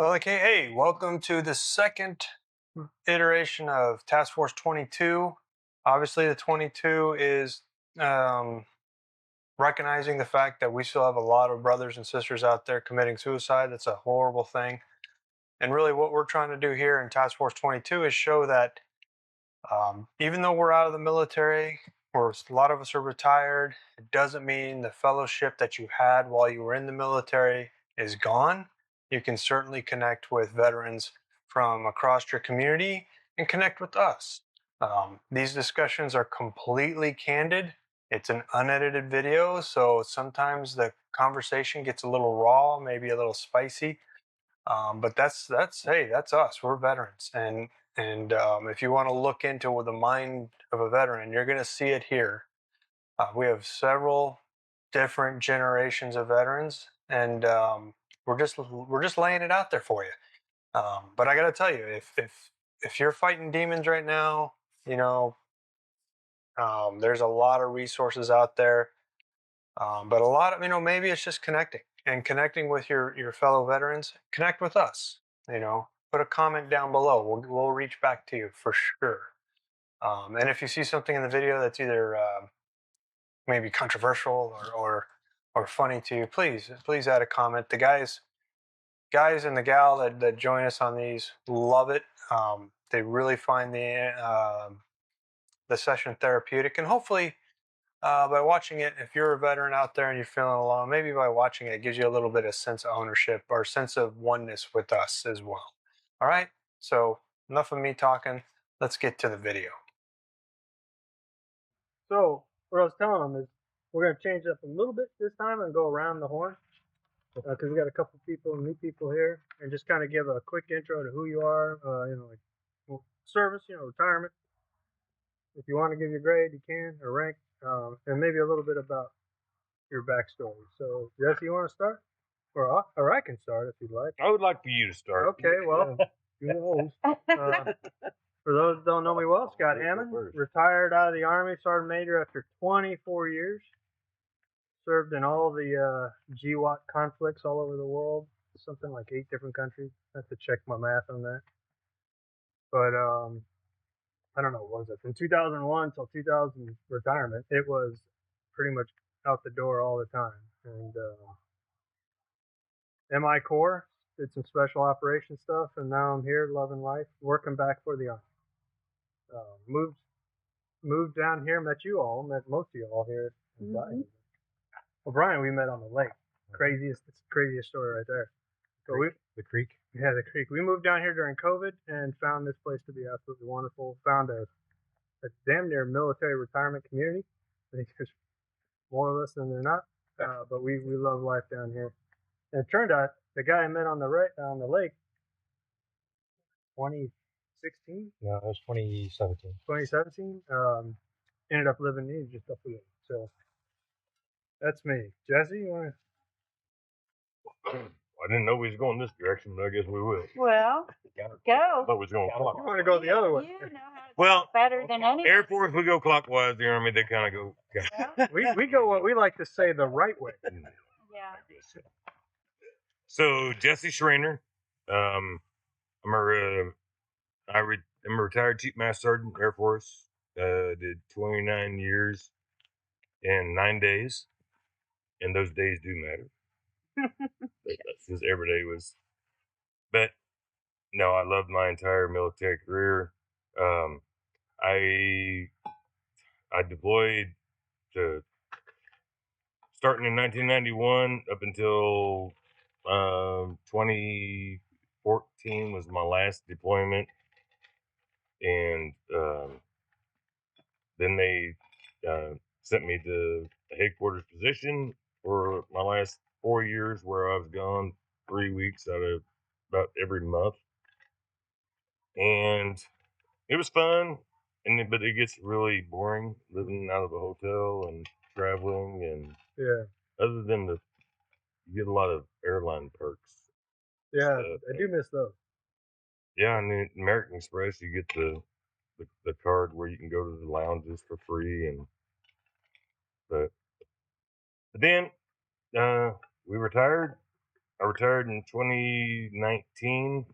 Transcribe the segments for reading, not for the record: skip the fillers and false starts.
Well, okay, hey, welcome to the second iteration of Task Force 22. Obviously, the 22 is um, recognizing the fact that we still have a lot of brothers and sisters out there committing suicide. That's a horrible thing. And really, what we're trying to do here in Task Force 22 is show that even though we're out of the military, or a lot of us are retired, it doesn't mean the fellowship that you had while you were in the military is gone. You can certainly connect with veterans from across your community and connect with us. These discussions are completely candid. It's an unedited video, so sometimes the conversation gets a little raw, maybe a little spicy. But that's hey, that's us. We're veterans, and if you want to look into the mind of a veteran, you're going to see it here. We have several different generations of veterans, and we're just laying it out there for you. But I got to tell you, if you're fighting demons right now, you know, there's a lot of resources out there. But a lot of, maybe it's just connecting with your fellow veterans. Connect with us. Put a comment down below. We'll reach back to you for sure. And if you see something in the video that's either maybe controversial or funny to you, please add a comment. The guys and the gal that join us on these love it. They really find the session therapeutic, and hopefully by watching it, if you're a veteran out there and you're feeling alone, maybe by watching it, it gives you a little bit of sense of ownership or sense of oneness with us as well. All right, so enough of me talking. Let's get to the video. So what I was telling them is we're going to change it up a little bit this time and go around the horn because we got a couple people, new people here, and just kind of give a quick intro to who you are, service, retirement. If you want to give your grade, you can, or rank, and maybe a little bit about your backstory. So Jesse, you want to start? Or I can start if you'd like. I would like for you to start. Okay, well, you're the host. For those who don't know me well, Scott Hammond, retired out of the Army, Sergeant Major after 24 years. Served in all the GWAT conflicts all over the world, something like 8 different countries. I have to check my math on that. But I don't know, what was it? From 2001 till 2000 retirement, it was pretty much out the door all the time. And MI Corps, did some special operations stuff, and now I'm here loving life, working back for the Army. Moved down here, met most of you all here. Mm-hmm. Well, Brian, we met on the lake. Craziest story right there. So the creek. Yeah, the creek. We moved down here during COVID and found this place to be absolutely wonderful. Found a damn near military retirement community. I think there's more of us than there not, but we love life down here. And it turned out the guy I met on the lake, 2016. No, it was 2017. 2017. Ended up living here just up here. So that's me. Jesse, you want to? I didn't know we was going this direction, but I guess we will. Well, go. I thought we was going clockwise. You want to go the other way? You know how to better than anyone. Air Force, we go clockwise. The Army, they kind of go. Yeah. we go what we like to say the right way. Yeah. So Jesse Schreiner, I'm a retired Chief Master Sergeant, Air Force. Did 29 years and 9 days, and those days do matter. That's just every day was. But no, I loved my entire military career. I deployed to starting in 1991 up until 2014 was my last deployment, and then they sent me to the headquarters position for my last 4 years, where I was gone 3 weeks out of about every month, and it was fun. But it gets really boring living out of a hotel and traveling, and other than you get a lot of airline perks. Yeah, I do miss those. Yeah, and American Express, you get the card where you can go to the lounges for free, but then we retired. I retired in 2019,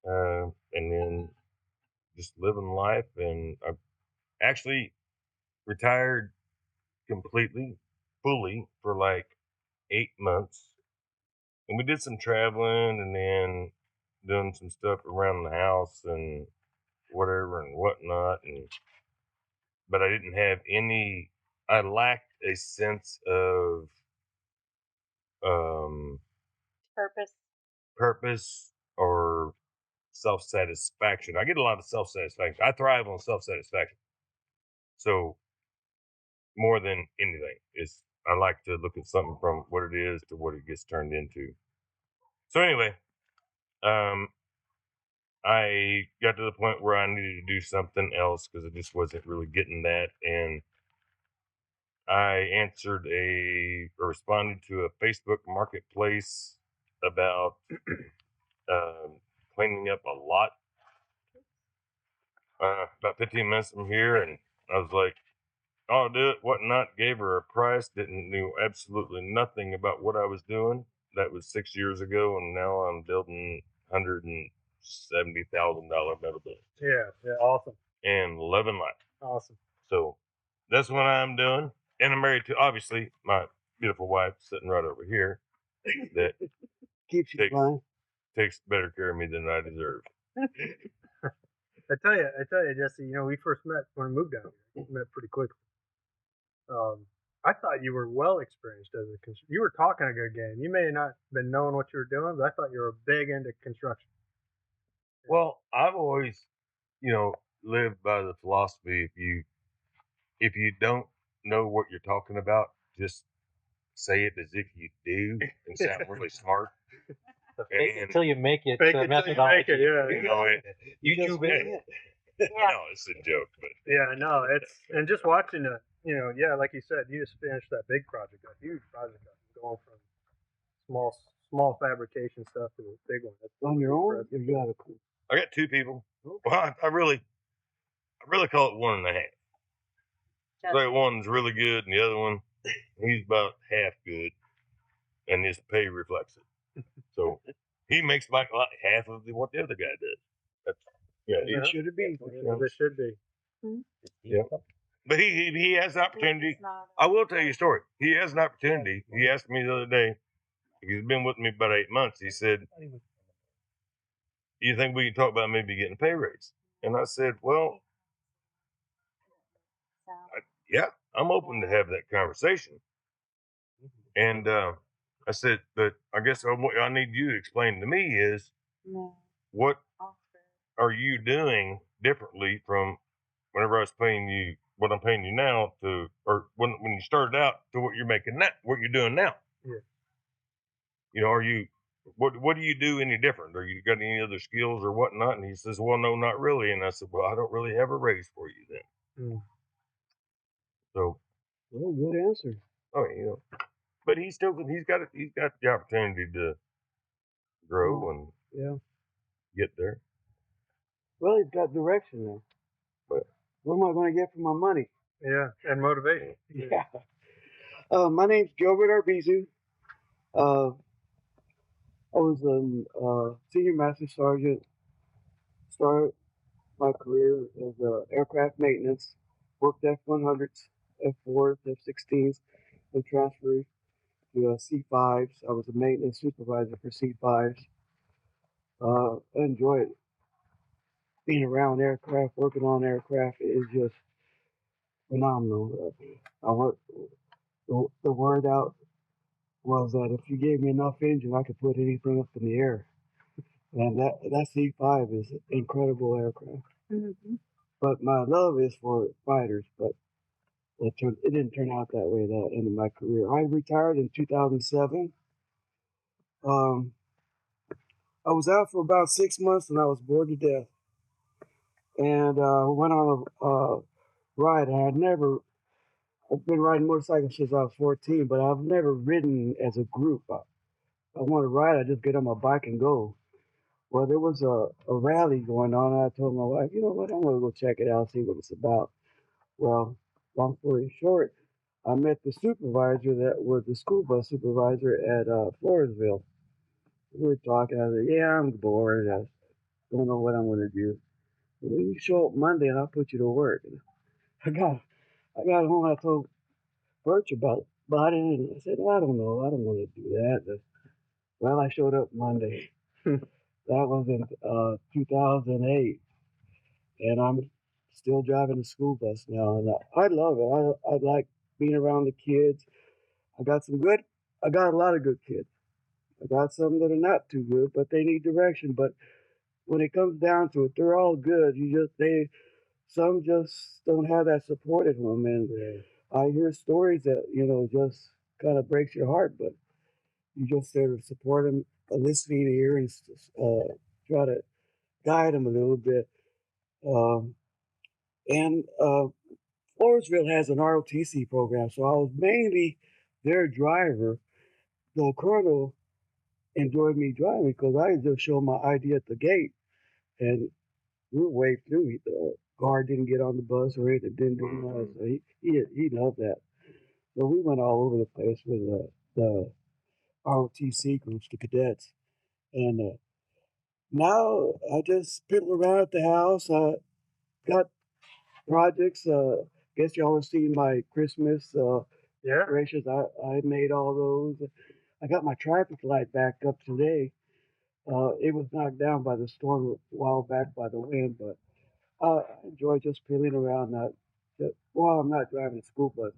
and then just living life. And I actually retired completely, fully for like 8 months. And we did some traveling and then doing some stuff around the house and whatever and whatnot. But I didn't have any. I lacked a sense of um, purpose or self-satisfaction. I get a lot of self-satisfaction. I thrive on self-satisfaction. So more than anything, is I like to look at something from what it is to what it gets turned into. So anyway, I got to the point where I needed to do something else because I just wasn't really getting that. And I answered or responded to a Facebook marketplace about cleaning up a lot about 15 minutes from here. And I was like, I'll do it, whatnot. Gave her a price, knew absolutely nothing about what I was doing. That was 6 years ago. And now I'm building $170,000 metal buildings. Yeah, awesome. And loving life. Awesome. So that's what I'm doing. And I'm married to, obviously, my beautiful wife sitting right over here that keeps you flying. Takes better care of me than I deserve. I tell you, Jesse, we first met when we moved down here. We met pretty quickly. I thought you were well experienced as a construction. You were talking a good game. You may not have been knowing what you were doing, but I thought you were big into construction. Well, I've always, lived by the philosophy if you don't know what you're talking about, just say it as if you do and sound really smart. Fake it till you make it. Fake it till you make it. Yeah. YouTube it. No, it's a joke, but yeah, no, and just watching the, like you said, you just finished that big project, that huge project, going from small fabrication stuff to a big one. That's on your own. You got a crew. I got two people. Well, I really call it 1.5. Like one's really good, and the other one, he's about half good, and his pay reflects it. So he makes like half of what the other guy does. It should be. It should be. Yeah. But he has an opportunity. I will tell you a story. He has an opportunity. He asked me the other day, he's been with me about 8 months. He said, "You think we can talk about maybe getting a pay raise?" And I said, "Well, yeah, I'm open to have that conversation." And I said, "But I guess what I need you to explain to me is what are you doing differently from whenever I was paying you what I'm paying you now to, or when you started out to what you're making now, what you're doing now? Yeah. Are you what do you do any different? Or you got any other skills or whatnot?" And he says, "Well, no, not really." And I said, "Well, I don't really have a raise for you then." So, well, good answer. Oh, but he's got the opportunity to grow and get there. Well, he's got direction now. But what am I going to get for my money? Yeah, and motivation. Yeah. My name's Gilbert Arbizu. I was a senior master sergeant. Started my career as aircraft maintenance. Worked F-100s, F-4s, F-16s, and transferred to C-5s. I was a maintenance supervisor for C-5s. I enjoy it. Being around aircraft, working on aircraft is just phenomenal. The word out was that if you gave me enough engine, I could put anything up in the air. And that C-5 is an incredible aircraft. Mm-hmm. But my love is for fighters, but it didn't turn out that way. That ended my career. I retired in 2007. I was out for about 6 months and I was bored to death. And went on a ride. I've been riding motorcycles since I was 14, but I've never ridden as a group. I want to ride, I just get on my bike and go. Well, there was a rally going on, and I told my wife, you know what, I'm going to go check it out, see what it's about. Well, long story short, I met the supervisor that was the school bus supervisor at Floresville. we were talking. I said, yeah, I'm bored. I don't know what I'm going to do. Well, you show up Monday and I'll put you to work. And I got home. I told Birch about it, and I said, I don't know. I don't want to do that. Well, I showed up Monday. That was in 2008, and I'm still driving the school bus now, and I love it. I like being around the kids. I got some good. I got a lot of good kids. I got some that are not too good, but they need direction. But when it comes down to it, they're all good. Some just don't have that support at home, and I hear stories that just kind of breaks your heart, but you just there to support them, a listening ear, and try to guide them a little bit. Um, and Floresville has an ROTC program, so I was mainly their driver. The colonel enjoyed me driving because I just showed my ID at the gate, and we were waved through. The guard didn't get on the bus or anything, didn't do nothing. So he loved that. So we went all over the place with the ROTC groups, the cadets, and now I just piddle around at the house. I got projects. Guess y'all have seen my Christmas decorations. I made all those. I got my traffic light back up today. It was knocked down by the storm a while back by the wind, but I enjoy just piddling around. While I'm not driving the school bus.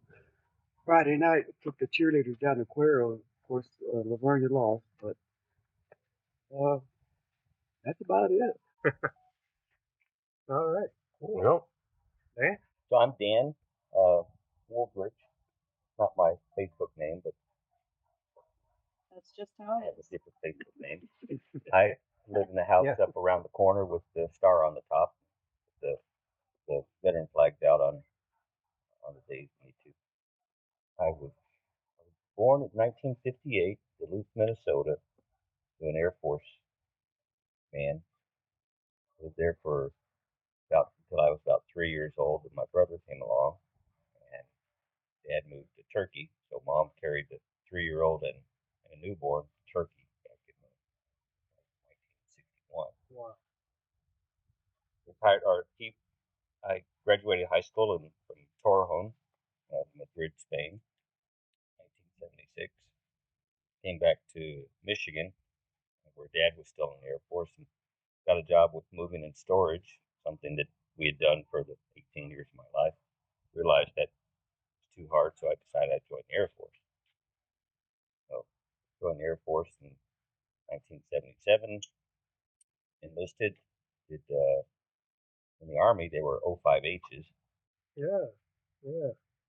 Friday night, took the cheerleaders down to Cuero. Of course, Lavernia lost, but uh, that's about it. All right. Cool. Well, Dan? So I'm Dan Woolbridge. Not my Facebook name, but That's just how I it have a is. different Facebook name. I live in the house Yeah. up around the corner with the star on the top, the veteran flags out on the days we need to. I was born in 1958, Duluth, Minnesota, to an Air Force man. I was there for about until I was about 3 years old, and my brother came along, and Dad moved to Turkey, so Mom carried the 3-year-old and a newborn to Turkey back in 1961. Wow. I graduated high school from Torrejon, Madrid, Spain, 1976. Came back to Michigan, where Dad was still in the Air Force, and got a job with moving and storage, something that we had done for the 18 years of my life. Realized that was too hard, so I decided I'd join the Air Force. So, joined the Air Force in 1977, enlisted, did in the Army, they were 05Hs. Yeah.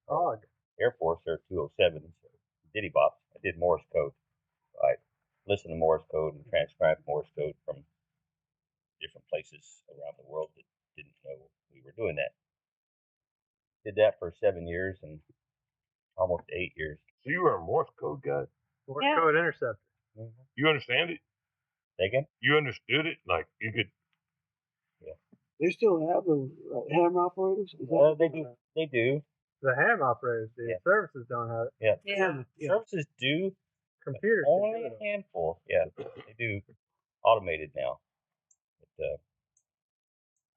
Odd. Air Force, they're 207s, so diddy bops. I did Morse code. So I listened to Morse code and transcribed Morse code from different places around the world that didn't know we were doing that. Did that for 7 years and almost 8 years. so you were a Morse code guy. Morse Yeah. code interceptor. Mm-hmm. You understand it? Again? You understood it? Like you could. They still have the hammer operators. Is that They do. They do. The ham operators do. Yeah. Services don't have it. Yeah. Services do. Computers can Only do a it. handful. Yeah, they do. Automated now. But,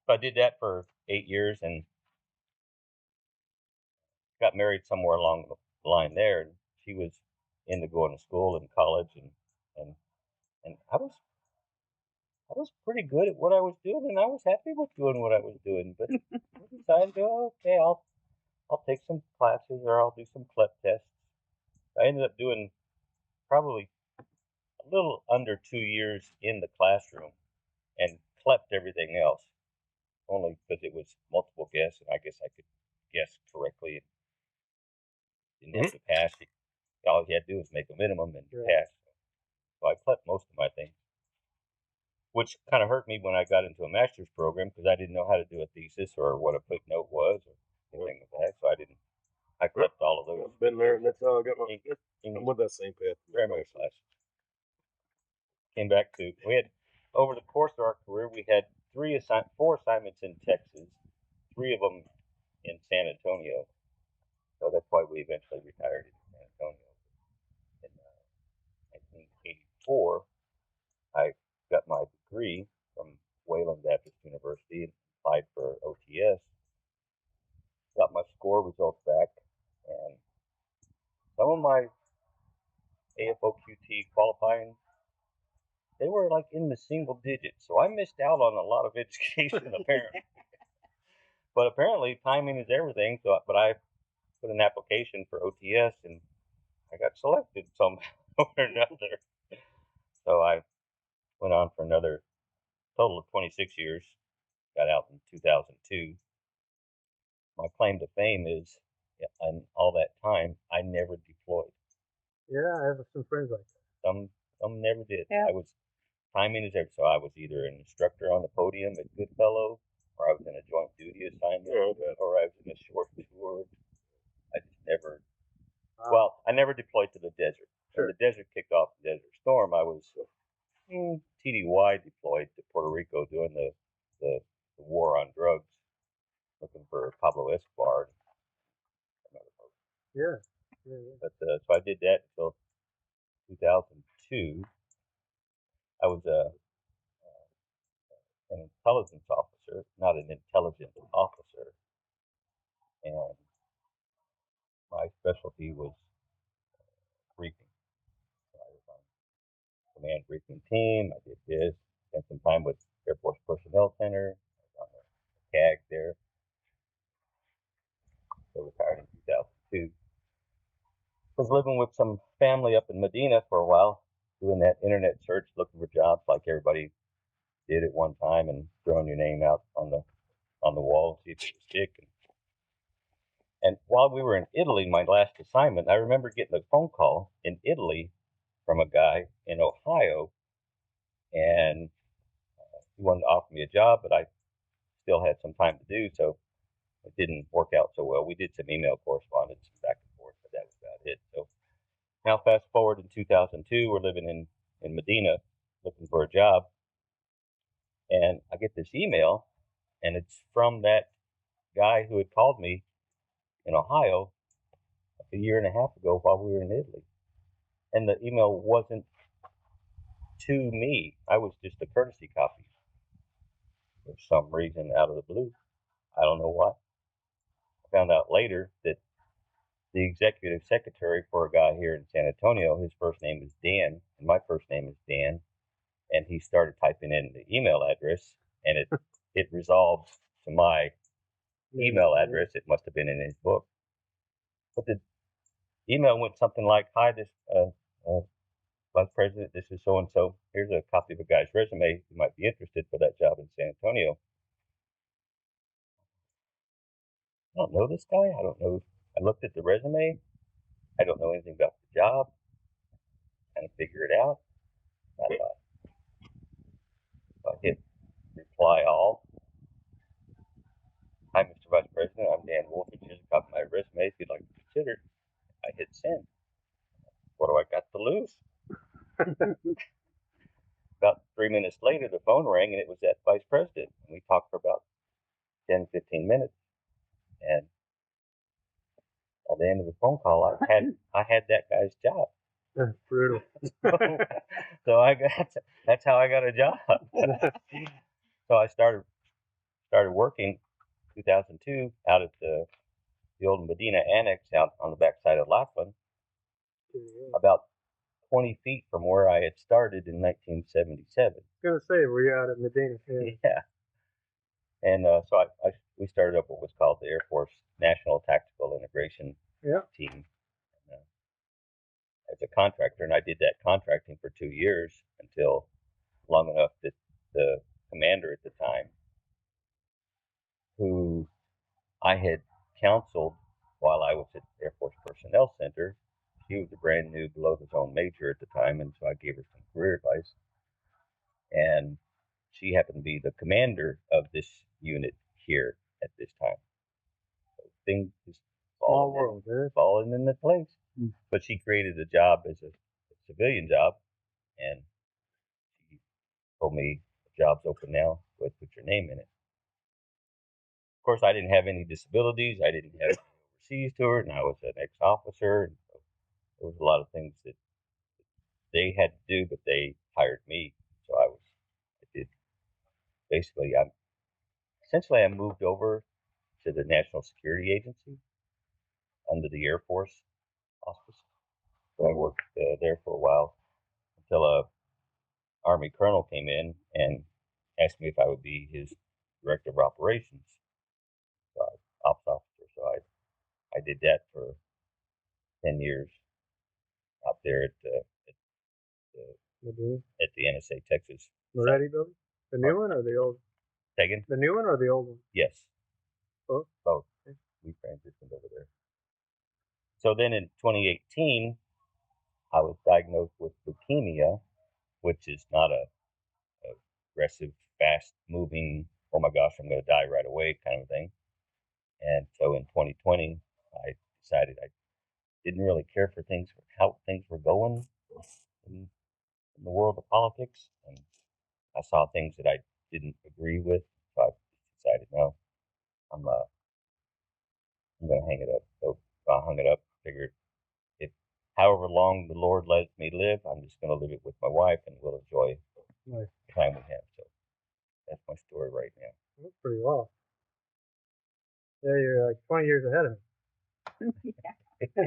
so I did that for 8 years and got married somewhere along the line there. And she was into going to school and college, and I was pretty good at what I was doing, and I was happy with doing what I was doing. But I decided, okay, I'll take some classes or I'll do some CLEP tests. I ended up doing probably a little under 2 years in the classroom and CLEP'd everything else, only because it was multiple guess, and I guess I could guess correctly. Didn't have to pass it. All you had to do was make a minimum and pass. So I CLEP'd most of my things, which kind of hurt me when I got into a master's program because I didn't know how to do a thesis or what a footnote was or anything like that. So I CLEP'd all of those. I've been there, and that's how I got my. I'm English with that same path. grammar class. Came back we had, over the course of our career, we had 4 assignments in Texas, 3 of them in San Antonio. So that's why we eventually retired in San Antonio in 1984. I got my degree from Wayland Baptist University and applied for OTS. Got my score results back, and some of my AFOQT qualifying, they were like in the single digits. So I missed out on a lot of education apparently. But apparently timing is everything. So, but I put an application for OTS and I got selected somehow or another. So I went on for another total of 26 years. Got out in 2002. My claim to fame is, in all that time, I never deployed. Yeah, I have some friends like that. Some never did. Yeah. I was timing is everything. So I was either an instructor on the podium at Goodfellow, or I was in a joint duty assignment, or I was in a short tour. I just never. Well, I never deployed to the desert. Sure. When the desert kicked off the Desert Storm, I was TDY deployed to Puerto Rico doing the war on drugs, looking for Pablo Escobar. Yeah. But so I did that until 2002. I was an intelligence officer, not an intelligent officer, and my specialty was briefing. So I was on command briefing team. I did this. Spent some time with Air Force Personnel Center. I was on the CAG there. So retired in 2002. Was living with some family up in Medina for a while, doing that internet search, looking for jobs like everybody did at one time, and throwing your name out on the wall, see if it would stick. And while we were in Italy, my last assignment, I remember getting a phone call in Italy from a guy in Ohio, and he wanted to offer me a job, but I still had some time to do, so it didn't work out so well. We did some email correspondence back and forth, but that was about it. So now fast forward in 2002, we're living in Medina looking for a job, and I get this email, and it's from that guy who had called me in Ohio a year and a half ago while we were in Italy. And the email wasn't to me. I was just a courtesy copy. For some reason, out of the blue. I don't know why. I found out later that the executive secretary for a guy here in San Antonio, his first name is Dan, and my first name is Dan. And he started typing in the email address, and it resolved to my email address. It must have been in his book. But the email went something like, "Hi, this Vice President, this is so-and-so. Here's a copy of a guy's resume who might be interested for that job in San Antonio." I don't know this guy. I don't know. I looked at the resume. I don't know anything about the job. Kind of figure it out. I hit reply all. "Hi, Mr. Vice President. I'm Dan Wolfich. Here's a copy of my resume if you'd like to consider it." I hit send. What do I got to lose? About 3 minutes later, the phone rang, and it was that Vice President. And we talked for about 10, 15 minutes. And at the end of the phone call, I had that guy's job. That's brutal. So that's how I got a job. So I started working 2002 out at the old Medina Annex out on the backside of Laughlin, about 20 feet from where I had started in 1977. I was gonna say, were you out at Medina? Yeah. And so we started up what was called the Air Force National Tactical Integration Team as a contractor, and I did that contracting for 2 years until long enough that the commander at the time, who I had counseled while I was at Air Force Personnel Center, she was a brand new below the zone major at the time, and so I gave her some career advice. And she happened to be the commander of this unit here at this time. So things just falling into place. But she created a job as a civilian job, and she told me, "The job's open now. Go ahead, put your name in it." Of course, I didn't have any disabilities. I didn't have overseas tour, and I was an ex-officer. And so there was a lot of things that they had to do, but they hired me. So I did basically. I moved over to the National Security Agency under the Air Force auspice. So I worked there for a while until a Army colonel came in and asked me if I would be his director of operations, ops officer. So I did that for 10 years out there at the NSA Texas. Moretti building? The new one or the old? Second? The new one or the old one? Yes. Both? Both. We transitioned over there. So then in 2018, I was diagnosed with leukemia, which is not a aggressive, fast-moving, oh my gosh, I'm going to die right away kind of thing. And so in 2020, I decided I didn't really care for how things were going in the world of politics, and I saw things that I didn't agree with. So I decided, no, I'm going to hang it up. So I hung it up. Figured if however long the Lord lets me live, I'm just going to live it with my wife, and we'll enjoy the time we have. So that's my story right now. That's pretty well. Yeah, you're like 20 years ahead of me.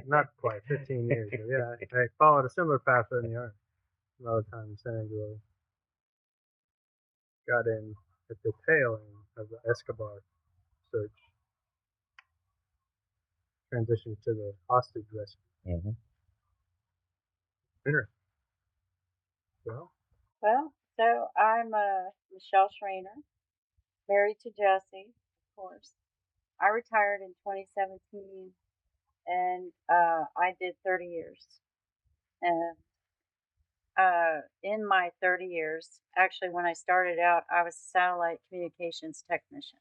Not quite, 15 years. But yeah, I followed a similar path in the Army. A lot of time in San Angelo. Got in at the tail end of the Escobar search. Transitioned to the hostage rescue. Mm-hmm. Well, so I'm Michelle Schrainer, married to Jesse, of course. I retired in 2017, and I did 30 years. And in my 30 years, actually, when I started out, I was a satellite communications technician.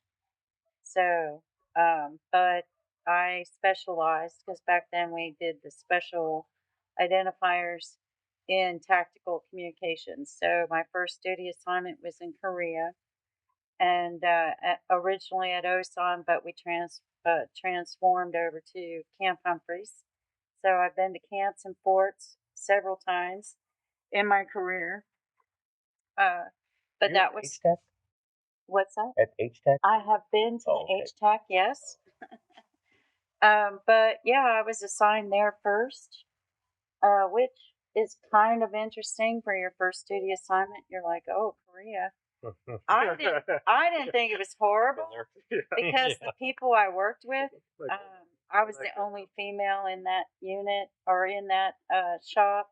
So, but I specialized because back then we did the special identifiers in tactical communications. So my first duty assignment was in Korea, and originally at OSON, but we transformed over to Camp Humphreys. So I've been to camps and forts several times in my career. But You're that was HTAC? What's that? At HTAC? I have been to Oh, the okay. HTAC, yes. But yeah, I was assigned there first, which is kind of interesting for your first duty assignment. You're like, oh, Korea. I didn't think it was horrible because the people I worked with, I was the only female in that unit or in that shop.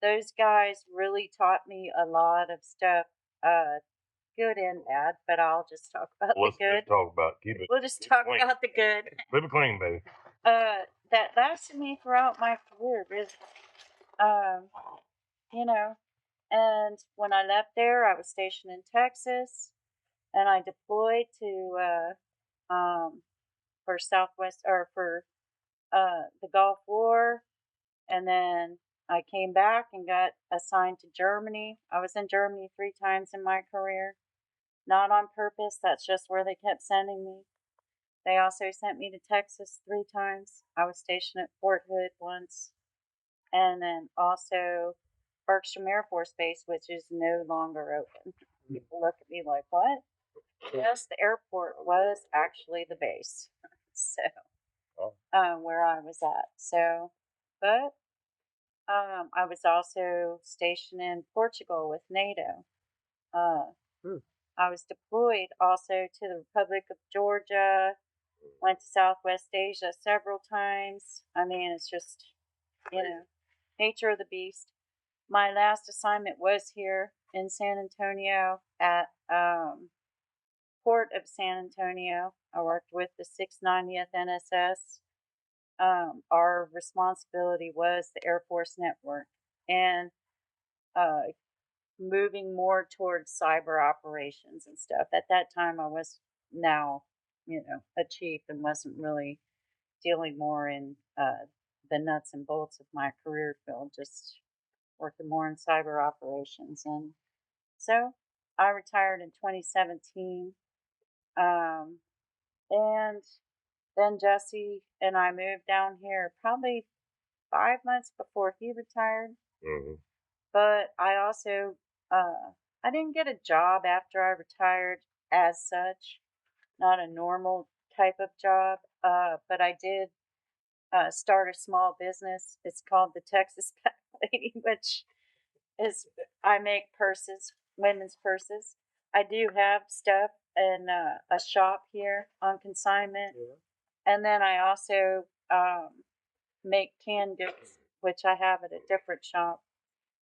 Those guys really taught me a lot of stuff, good and bad, but I'll just talk about the good. Let's talk about We'll just talk about the good. Live it clean, baby. That lasted me throughout my career, really. You know, and when I left there, I was stationed in Texas, and I deployed to for Southwest or for the Gulf War, and then I came back and got assigned to Germany. I was in Germany 3 times in my career, not on purpose. That's just where they kept sending me. They also sent me to Texas 3 times. I was stationed at Fort Hood once, and then also Bergstrom Air Force Base, which is no longer open. People look at me like, what? Yes, the airport was actually the base. So, where I was at. So, but I was also stationed in Portugal with NATO. I was deployed also to the Republic of Georgia, went to Southwest Asia several times. I mean, it's just, nature of the beast. My last assignment was here in San Antonio at Port of San Antonio. I worked with the 690th NSS. Our responsibility was the Air Force network and moving more towards cyber operations and stuff. At that time, I was now, a chief and wasn't really dealing more in the nuts and bolts of my career field, just working more in cyber operations. And so I retired in 2017. And then Jesse and I moved down here probably 5 months before he retired. Mm-hmm. But I also I didn't get a job after I retired as such, not a normal type of job, but I did start a small business. It's called the Texas Pack Lady, which is I make purses, women's purses. I do have stuff in a shop here on consignment, and then I also make canned goods, which I have at a different shop.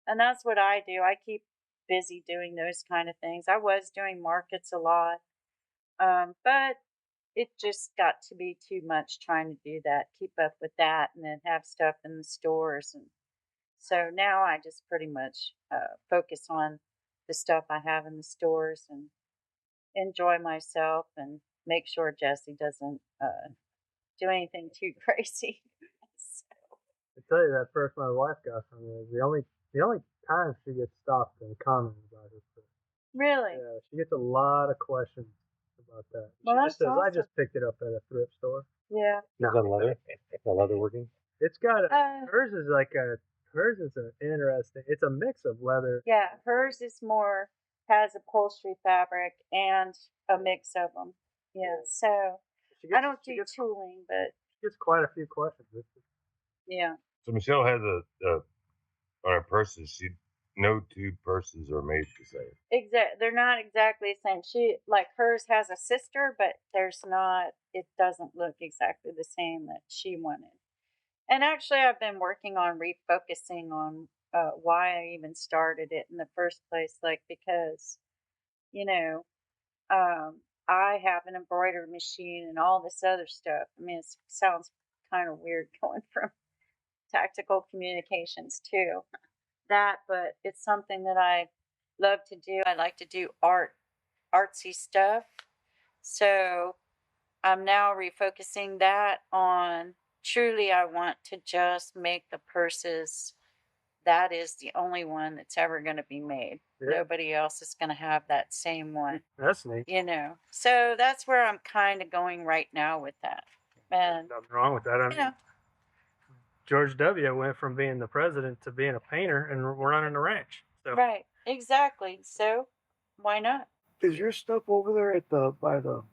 And that's what I do. I keep busy doing those kind of things. I was doing markets a lot, but it just got to be too much trying to do that, keep up with that, and then have stuff in the stores. And so now I just pretty much focus on the stuff I have in the stores and enjoy myself and make sure Jesse doesn't do anything too crazy. I tell you, that first my wife got from me is the only time she gets stopped and commented about her food. Really? Yeah, she gets a lot of questions about that. Well, She that's just says, "I awesome. just picked it up at a thrift store." Yeah. Is that leather? Is that leather working? It's got Uh, hers is an interesting. It's a mix of leather. Yeah, hers is more has upholstery fabric and a mix of them. Yeah, so She I don't she do gets, tooling, but she gets quite a few questions. yeah, So Michelle has a on her purses. No two purses are made the same. they're not exactly the same. She like hers has a sister, but there's not. It doesn't look exactly the same that she wanted. And actually, I've been working on refocusing on why I even started it in the first place. Like because you know I have an embroidery machine and all this other stuff. I mean, it sounds kind of weird going from tactical communications to that, but it's something that I love to do. I like to do artsy stuff. So I'm now refocusing that on truly, I want to just make the purses. That is the only one that's ever going to be made. Yeah. Nobody else is going to have that same one. That's neat. So that's where I'm kind of going right now with that. And Nothing wrong with that. I mean, George W. went from being the president to being a painter and running a ranch. So. right, exactly. So why not? Is your stuff over there at by the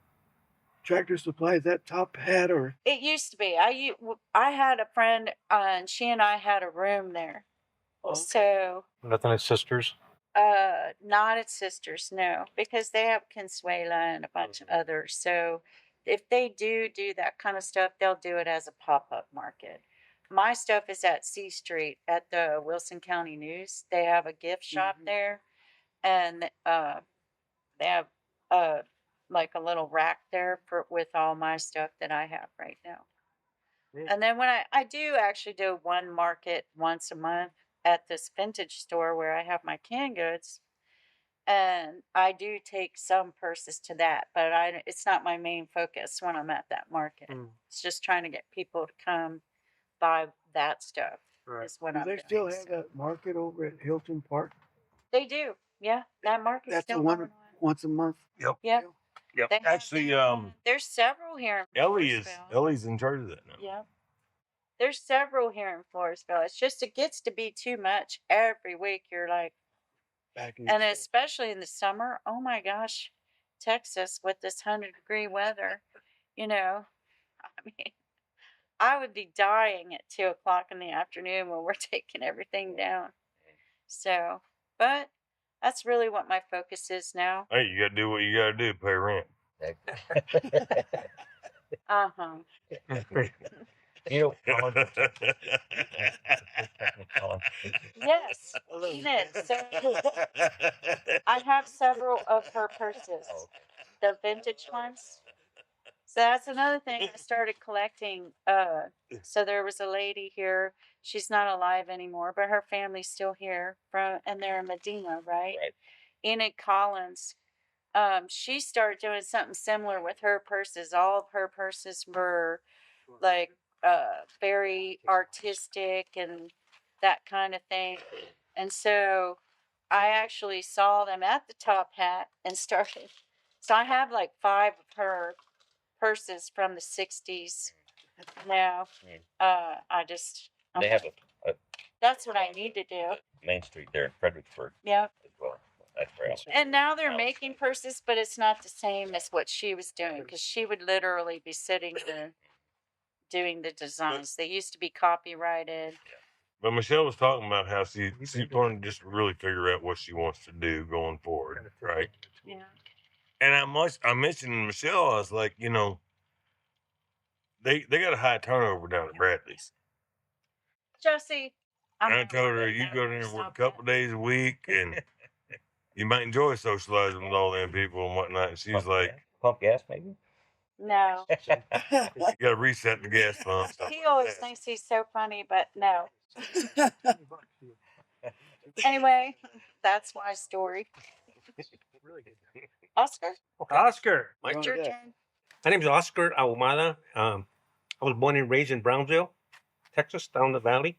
Tractor Supply? Is that top hat or? It used to be. I had a friend, and she and I had a room there. Okay. So Nothing at Sisters. not at Sisters, no, because they have Consuela and a bunch of others. So if they do that kind of stuff, they'll do it as a pop-up market. My stuff is at C Street at the Wilson County News. They have a gift shop there, and they have like a little rack there with all my stuff that I have right now. Yeah. And then when I do actually do one market once a month at this vintage store where I have my canned goods, and I do take some purses to that, but it's not my main focus when I'm at that market. It's just trying to get people to come buy that stuff. Right. Is what Do I'm they doing. still have that market over at Hilton Park? They do, yeah. That market's That's still the one going on. once a month. Yep. Yep. Yep. They have Actually, there's several here in Floresville. Ellie's in charge of that now. Yep. There's several here in Floresville. It's just it gets to be too much every week. You're like, and especially in the summer. Oh my gosh, Texas with this 100-degree weather. I mean, I would be dying at 2:00 in the afternoon when we're taking everything down. So, but that's really what my focus is now. Hey, you gotta do what you gotta do, pay rent. Yes, Enid. So I have several of her purses, the vintage ones. So that's another thing I started collecting. So there was a lady here. She's not alive anymore, but her family's still here and they're in Medina, right? Enid Collins. She started doing something similar with her purses. All of her purses were like very artistic and that kind of thing. And so I actually saw them at the Top Hat and started. So I have like 5 of her purses from the 60s now. They have a that's what I need to do. Main Street there in Fredericksburg Yeah. as well. That's right. And now they're making purses, but it's not the same as what she was doing because she would literally be sitting there doing the designs. They used to be copyrighted. But Michelle was talking about how she's trying to just really figure out what she wants to do going forward, right? Yeah. And I mentioned to Michelle, I was like, you know, they got a high turnover down at Bradley's. Josie, I told her you go there and work a couple days a week, and you might enjoy socializing with all them people and whatnot. And she was like, Pump gas, maybe? No. you got to reset the gas pump. Stuff He like always that. thinks he's so funny, but no. Anyway, that's my story. Oscar, Oscar. it's your turn. My name is Oscar Ahumada. I was born and raised in Brownsville, Texas, down the valley.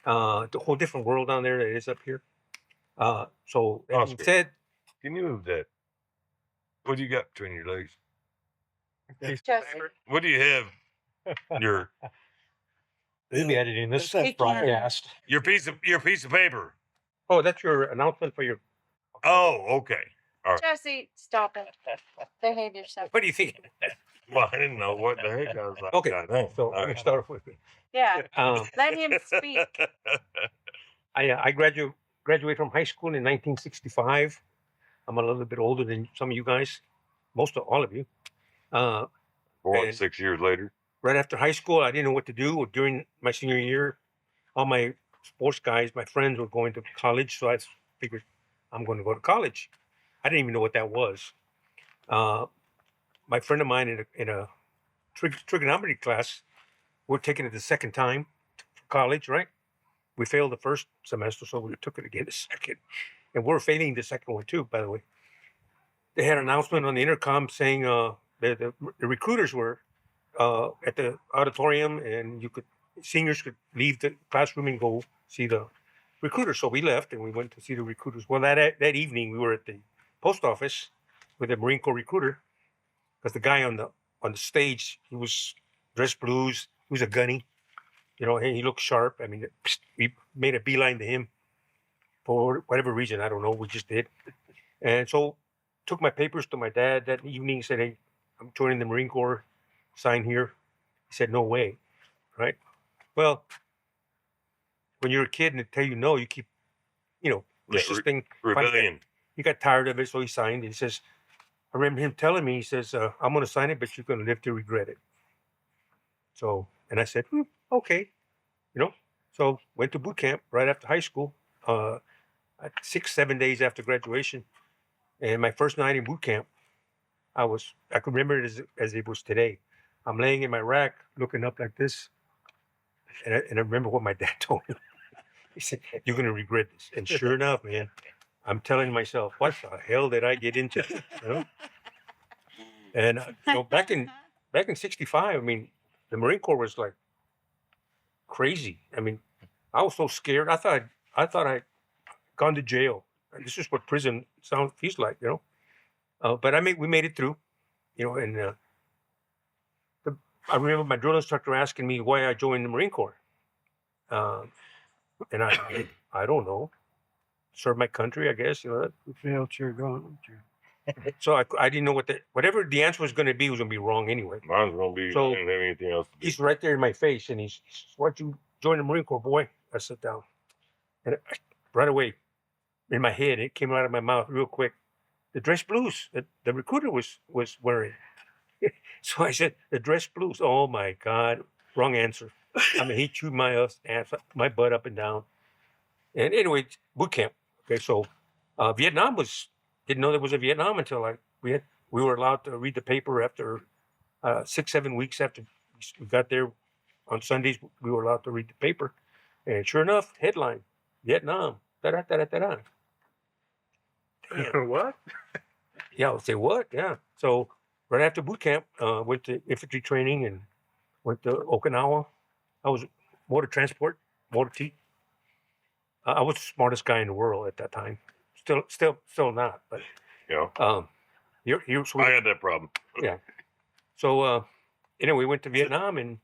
The whole different world down there that is up here. So that being Oscar. said, Can you move that? What do you got between your legs? Josie. What do you have? Your we'll be editing this He can't. broadcast. your piece of paper. Oh, that's your announcement for your. Oh, okay. Josie, stop it. Behave yourself. What do you think? Well, I didn't know what the heck I was like. Okay, God dang. so All let me right. start off with. Yeah, Um, let him speak. I graduated from high school in 1965. I'm a little bit older than some of you guys, most of all of you. What, And- 6 years later? Right after high school, I didn't know what to do. During my senior year, all my sports guys, my friends, were going to college, so I figured I'm going to go to college. I didn't even know what that was. My friend of mine in a trigonometry class, we're taking it the second time for college, right? We failed the first semester, so we took it again the second. And we're failing the second one too, by the way. They had an announcement on the intercom saying the recruiters were at the auditorium, and seniors could leave the classroom and go see the recruiters. So we left and we went to see the recruiters. Well, that evening we were at the post office with a Marine Corps recruiter, because the guy on the stage, he was dressed blues. He was a gunny, you know, and he looked sharp. I mean, we made a beeline to him for whatever reason. I don't know. We just did. And so took my papers to my dad that evening, said, "Hey, I'm joining the Marine Corps. Sign here." He said, "No way." Right? Well, when you're a kid and they tell you no, you keep, push this thing. Rebellion. He got tired of it, so he signed. He says, I remember him telling me, he says, "I'm going to sign it, but you're going to live to regret it." So, and I said, okay, So went to boot camp right after high school, 6-7 days after graduation. And my first night in boot camp, I could remember it as it was today. I'm laying in my rack looking up like this. And I remember what my dad told me. He said, "You're going to regret this." And sure enough, man, I'm telling myself, what the hell did I get into? And back in '65, I mean, the Marine Corps was like crazy. I mean, I was so scared. I thought I'd gone to jail. This is what prison feels like, But we made it through, and I remember my drill instructor asking me why I joined the Marine Corps. And I don't know. Serve my country, I guess. You failed your gun. So I didn't know whatever the answer was going to be was going to be wrong anyway. Mine's going to be, So, I didn't have anything else to do. He's right there in my face, and he says, "Why'd you join the Marine Corps, boy?" I sit down, and right away, in my head, it came out of my mouth real quick. The dress blues that the recruiter was wearing. So I said, "The dress blues." Oh my God, wrong answer. I mean, he chewed my butt up and down. And anyway, boot camp. Okay, so Vietnam didn't know there was a Vietnam until we were allowed to read the paper after 6-7 weeks after we got there. On Sundays, we were allowed to read the paper, and sure enough, headline: Vietnam. Da-da-da-da-da-da. Damn. What? Yeah, I'll say what? Yeah. So right after boot camp, went to infantry training and went to Okinawa. I was motor transport, motor T. I was the smartest guy in the world at that time. Still not, but Yeah. here's I had that problem. Yeah. So anyway, we went to Vietnam and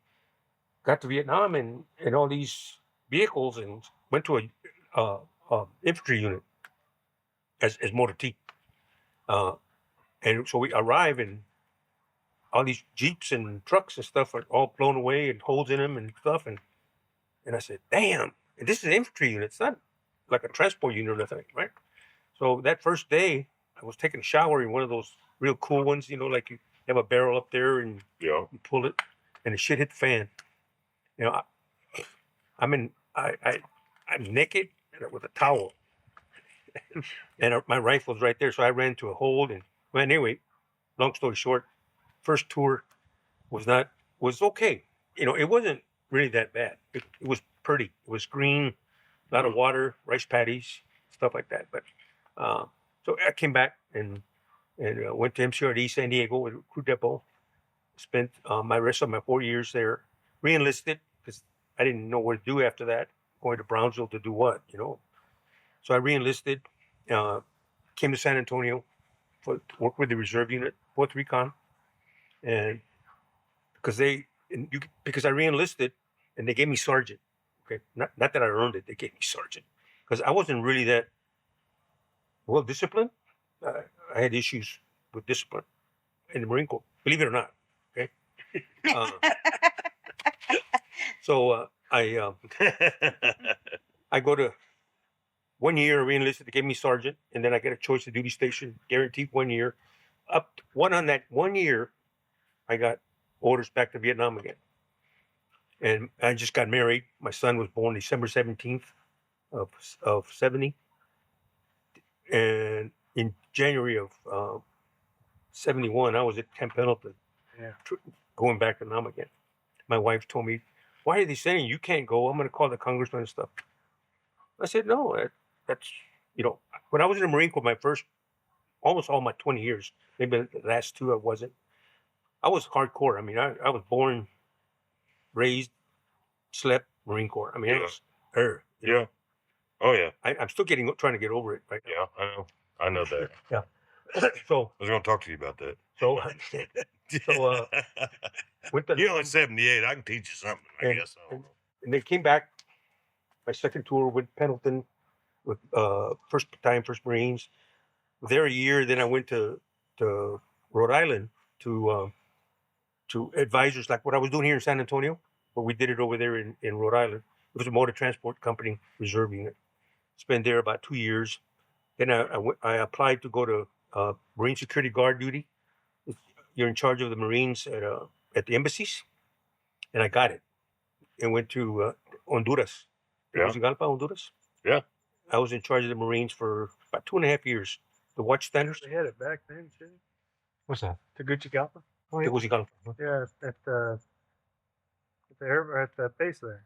got to Vietnam and all these vehicles and went to a infantry unit. as motor T. And so we arrive, and all these Jeeps and trucks and stuff are all blown away and holes in them and stuff. And I said, damn, and this is an infantry unit. It's not like a transport unit or nothing, right? So that first day, I was taking a shower in one of those real cool ones, like you have a barrel up there and you pull it, and the shit hit the fan. I'm naked with a towel, and my rifle's right there. So I ran to a hole, and well, anyway, long story short, first tour was okay. It wasn't really that bad. It was pretty. It was green, a lot of water, rice paddies, stuff like that. But so I came back and went to MCRD San Diego with Crew Depot. Spent my rest of my 4 years there. Re-enlisted because I didn't know what to do after that. Going to Brownsville to do what, So I re-enlisted. Came to San Antonio to work with the reserve unit, 4th Recon, and because I re-enlisted and they gave me sergeant. Okay, not that I earned it. They gave me sergeant because I wasn't really that well disciplined. I had issues with discipline in the Marine Corps, believe it or not. Okay, so I go to 1 year re-enlisted. They gave me sergeant, and then I get a choice of duty station, guaranteed 1 year. On that 1 year, I got orders back to Vietnam again. And I just got married. My son was born December 17th of 70. And in January of 71, I was at Camp Pendleton, going back to Nam again. My wife told me, why are they saying you can't go? I'm going to call the congressman and stuff. I said, no, that's, when I was in the Marine Corps, almost all my 20 years, maybe the last 2 I wasn't. I was hardcore. I mean, I was born, raised, slept Marine Corps. I mean, I was, yeah. Oh yeah. I'm still trying to get over it right now. Yeah, I know that. Yeah. So I was going to talk to you about that. So went to, you're only 78. I can teach you something, I guess. And they came back. My second tour with Pendleton, with 1st Battalion, 1st Marines. There a year. Then I went to Rhode Island to advisors, like what I was doing here in San Antonio, but we did it over there in Rhode Island. It was a motor transport company reserve unit. Spent there about 2 years. Then I applied to go to Marine Security Guard duty. You're in charge of the Marines at the embassies, and I got it. And went to Honduras. Tegucigalpa, Honduras. Yeah. I was in charge of the Marines for about 2.5 years. The watchstanders. They had it back then too. What's that? Tegucigalpa. Oh, yeah. Tegucigalpa. Yeah, at the base there.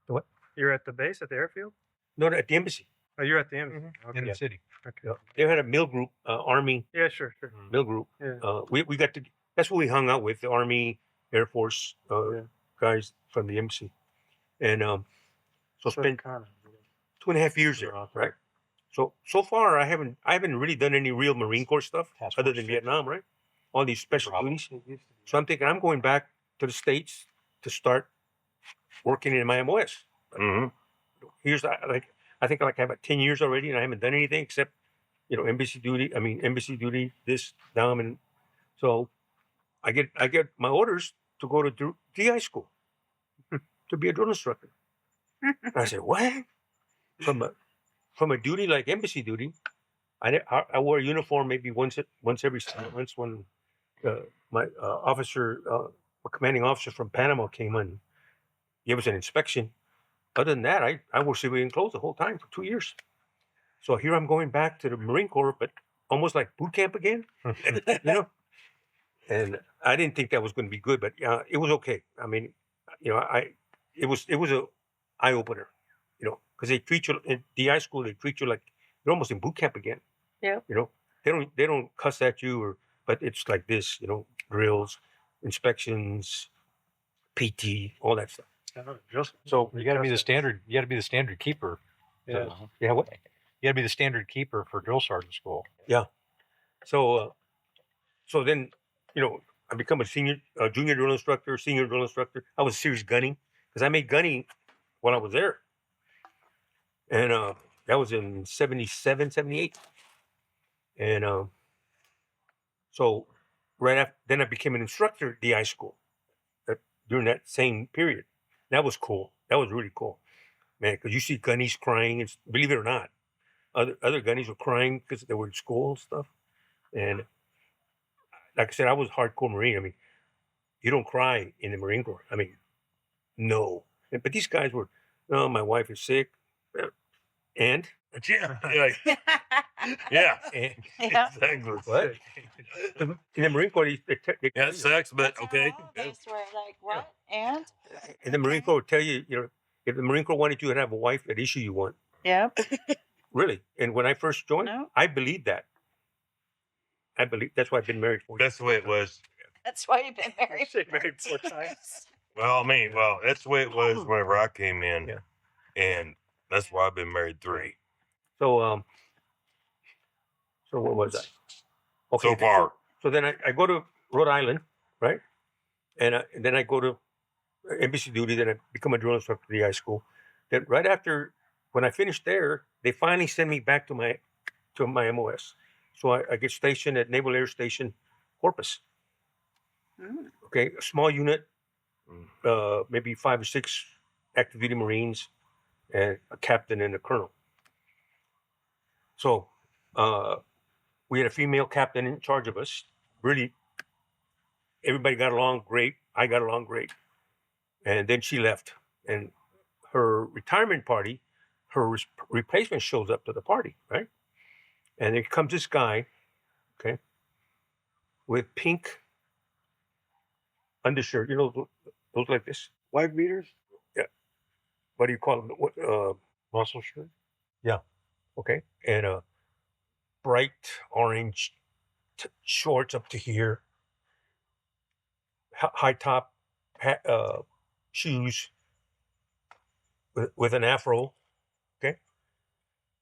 The what? You're at the base at the airfield? No, at the embassy. Oh, you're at the embassy. Okay. In the city. Okay. Yeah. They had a mill group, Army. Yeah, sure. Mill group. Yeah. We got to. That's what we hung out with, the Army, Air Force guys from the embassy, and so spent 2.5 years there, right? So far I haven't really done any real Marine Corps stuff other than Vietnam, right? All these special duties. So I'm thinking I'm going back to the States to start working in my MOS. Mm-hmm. Here's I think I have about 10 years already, and I haven't done anything except embassy duty, this, down, and so I get my orders to go to DI school to be a drill instructor. I said, what? From a duty like embassy duty, I wore a uniform maybe once every 6 months when my a commanding officer from Panama came in, gave us an inspection. Other than that, I wore civilian clothes the whole time for 2 years. So here I'm going back to the Marine Corps, but almost like boot camp again, And I didn't think that was going to be good, but it was okay. I mean, it was a eye opener, because they treat you in DI school. They treat you like you're almost in boot camp again. Yeah. They don't cuss at you, but it's like this, drills, inspections, PT, all that stuff. So you got to be the standard. You got to be the standard keeper. Yeah. Yeah. What? You got to be the standard keeper for drill sergeant school. Yeah. So then, I become a junior drill instructor, senior drill instructor. I was serious gunning because I made gunning while I was there. And that was in 77, 78. And so right after, then I became an instructor at DI school during that same period. That was cool. That was really cool, man, because you see gunnies crying, and believe it or not, other gunnies were crying because they were in school and stuff. And like I said, I was hardcore Marine. I mean, you don't cry in the Marine Corps. I mean, no. But these guys were, no, my wife is sick. And? Yeah. Like, yeah. And, Yeah. Exactly. what? In the Marine Corps, Yeah, it sucks, but okay. They swear, like, what? And? in the Marine Corps would tell you, you know, if the Marine Corps wanted you to have a wife, they'd issue you one. Yep. Really. And when I first joined, No. I believed that. I believe that's why I've been married 4 years. That's the way it was. That's why you've been married. Married 4 times. Well, I mean, that's the way it was whenever I came in. Yeah. And that's why I've been married 3. So so what was I? Okay. So far. So then I go to Rhode Island, right? And then I go to embassy duty. Then I become a drill instructor at the high school. Then right after, when I finished there, they finally send me back to my MOS. So I get stationed at Naval Air Station Corpus. Okay, a small unit, maybe 5 or 6 active duty Marines, and a captain and a colonel. So we had a female captain in charge of us. Really, everybody got along great. I got along great. And then she left. And her retirement party, her replacement shows up to the party, right? And then comes this guy, okay, with pink undershirt. You know, those like this. Wife beaters? What do you call them? Muscle shirt. Okay. And bright orange shorts up to here, high top shoes with an afro, okay?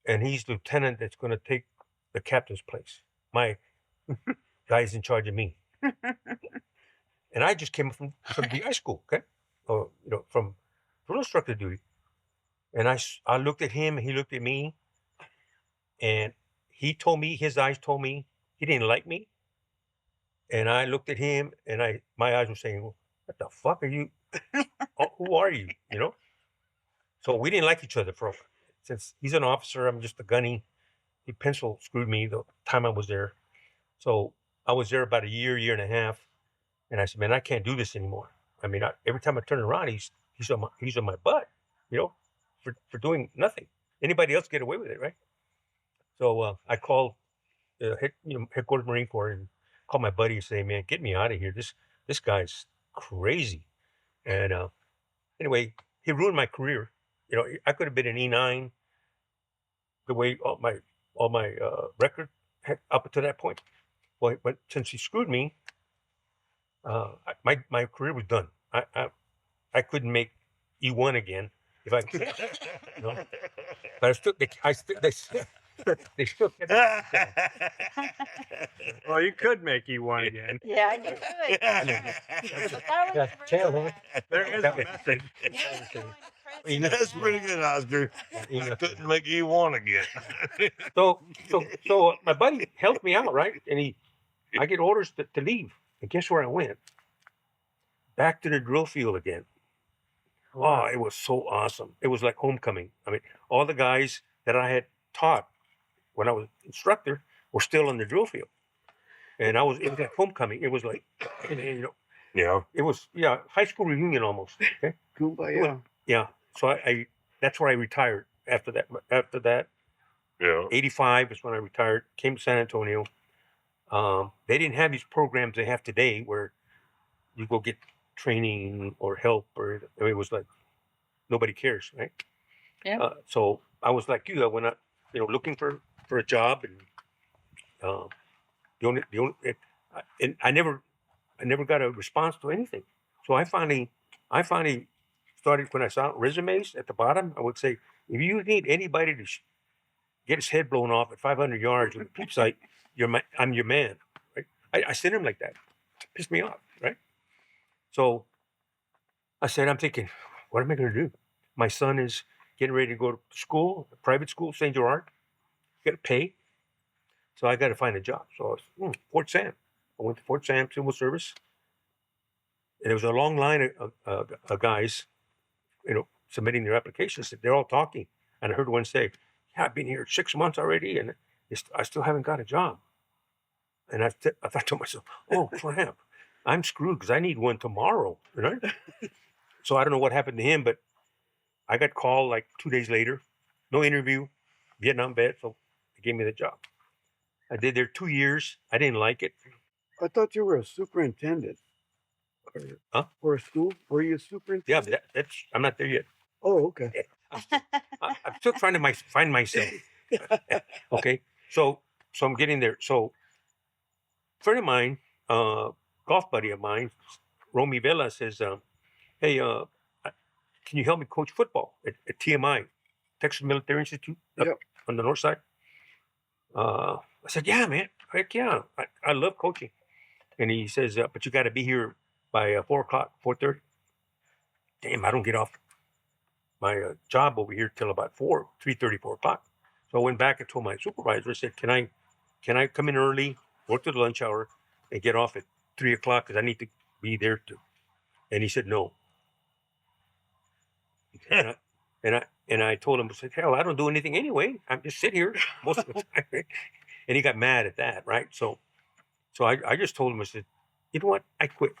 And he's the lieutenant that's going to take the captain's place. My guy's in charge of me. And I just came from DI school, okay? Or, you know, from drill instructor duty. And I looked at him and he looked at me, and he told me, his eyes told me he didn't like me. And I looked at him and my eyes were saying, what the fuck are you? Who are you? You know? So we didn't like each other since he's an officer, I'm just a gunny. He pencil screwed me the time I was there. So I was there about a year and a half. And I said, man, I can't do this anymore. I mean, every time I turn around, he's on my butt, you know, for doing nothing. Anybody else get away with it, right? So I called headquarters Marine Corps and called my buddy and say, man, get me out of here. This guy's crazy. And anyway, he ruined my career. You know, I could have been an E9 the way all my record up to that point. Well, but since he screwed me, my career was done. I couldn't make E1 again if I could. You know? But they still kept Well, you could make E1 again. Yeah, you could. But that was tail, really huh? There is a That was- method. That's pretty good, Oscar. I couldn't make E1 again. So my buddy helped me out, right? And I get orders to leave. And guess where I went? Back to the drill field again. Oh, it was so awesome. It was like homecoming. I mean, all the guys that I had taught when I was instructor were still in the drill field. And it was like homecoming. It was like, you know, Yeah. it was, high school reunion almost. Okay. Kumbaya. Yeah. So I that's where I retired after that. Yeah. 85 is when I retired, came to San Antonio. They didn't have these programs they have today where you go get training or help, or it was like nobody cares, right? Yeah. So I was like you. I went out, looking for a job, and and I never got a response to anything. So I finally started, when I saw resumes at the bottom, I would say, if you need anybody to get his head blown off at 500 yards with a peep sight, I'm your man, right? I sent him like that. It pissed me off, right? So I said, I'm thinking, what am I going to do? My son is getting ready to go to school, private school, St. Gerard. Got to pay. So I got to find a job. So I was, Fort Sam. I went to Fort Sam Civil Service, and there was a long line of guys, submitting their applications. They're all talking, and I heard one say, "Yeah, I've been here 6 months already, and I still haven't got a job." And I thought to myself, "Oh crap, I'm screwed because I need one tomorrow." So I don't know what happened to him, but I got called like 2 days later, no interview, Vietnam vet, so they gave me the job. I did there 2 years. I didn't like it. I thought you were a superintendent. Huh? For a school? Were you a Yeah, superintendent? that's I'm not there yet. Oh, okay. I'm still trying to find myself. Okay, so I'm getting there. So, a friend of mine, golf buddy of mine, Romy Vela says, "Hey, can you help me coach football at TMI, Texas Military Institute, up Yep. on the north side?" I said, "Yeah, man, heck yeah, I love coaching." And he says, "But you got to be here by 4:00, 4:30." Damn, I don't get off my job over here till about 3:30, 4 o'clock. So I went back and told my supervisor, I said, can I come in early, work to the lunch hour, and get off at 3 o'clock because I need to be there too. And he said no. and I told him, I said, hell, I don't do anything anyway. I'm just sit here most of the time. And he got mad at that, right? So I just told him, I said, you know what? I quit.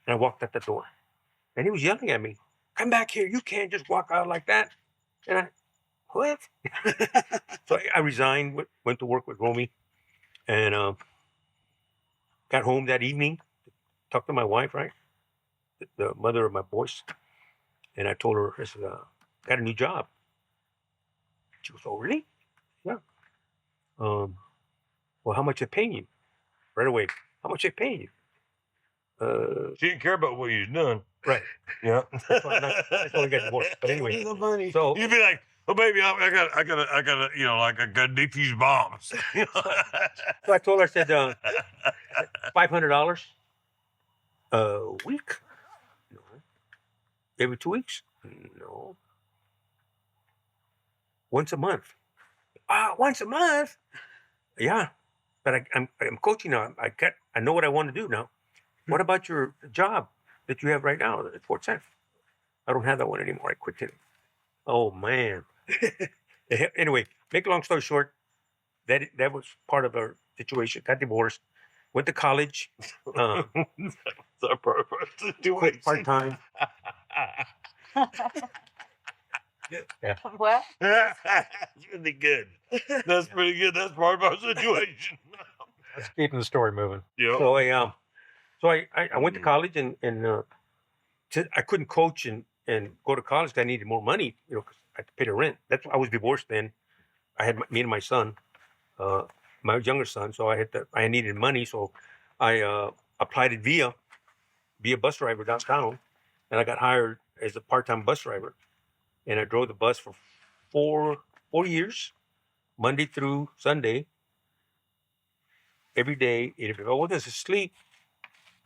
And I walked out the door. And he was yelling at me, come back here. You can't just walk out like that. And I, what? So I resigned, went to work with Romy, and got home that evening, talked to my wife, right? The mother of my boys. And I told her, I said, got a new job. She goes, oh, really? Yeah. Well, how much they paying you? Right away. How much they paying you? She didn't care about what you'd done. Right. Yeah. That's why I got divorced. But anyway, The money. so You'd be like, well, baby, I got, like I got defuse bombs. so I told her, I said, $500 a week? No. Every 2 weeks? No. Once a month. Once a month? Yeah. But I'm coaching now. I know what I want to do now. What about your job that you have right now at Fort Sam? I don't have that one anymore. I quit it. Oh man. Anyway, make a long story short, that was part of our situation. Got divorced, went to college, That's our purpose. quit part time. Yeah. What? That's really good. That's pretty good. That's part of our situation. That's keeping the story moving. Yeah. So I went to college and I couldn't coach and go to college because I needed more money, because I had to pay the rent. I was divorced then. I had me and my son, my younger son, so I needed money, so I applied at be a bus driver downtown, and I got hired as a part-time bus driver, and I drove the bus for 4 years, Monday through Sunday, every day. If I wasn't asleep,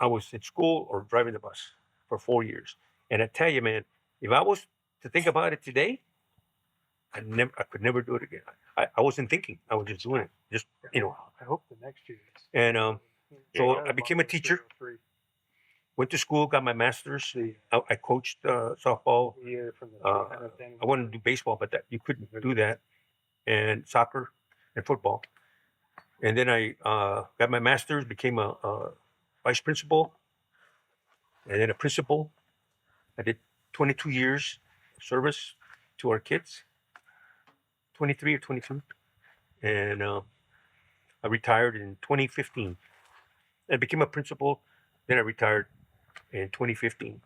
I was at school or driving the bus for 4 years. And I tell you, man, if I was to think about it today, I could never do it again. I wasn't thinking. I was just doing it. Just, I hope the next year. And so I became a teacher, C-003 went to school, got my master's. I coached softball. year from the I wanted to do baseball, but you couldn't do that. And soccer and football. And then I got my master's, became a vice principal, and then a principal. I did 22 years of service to our kids, 23 or 22. And I retired in 2015. I became a principal, then I retired in 2015.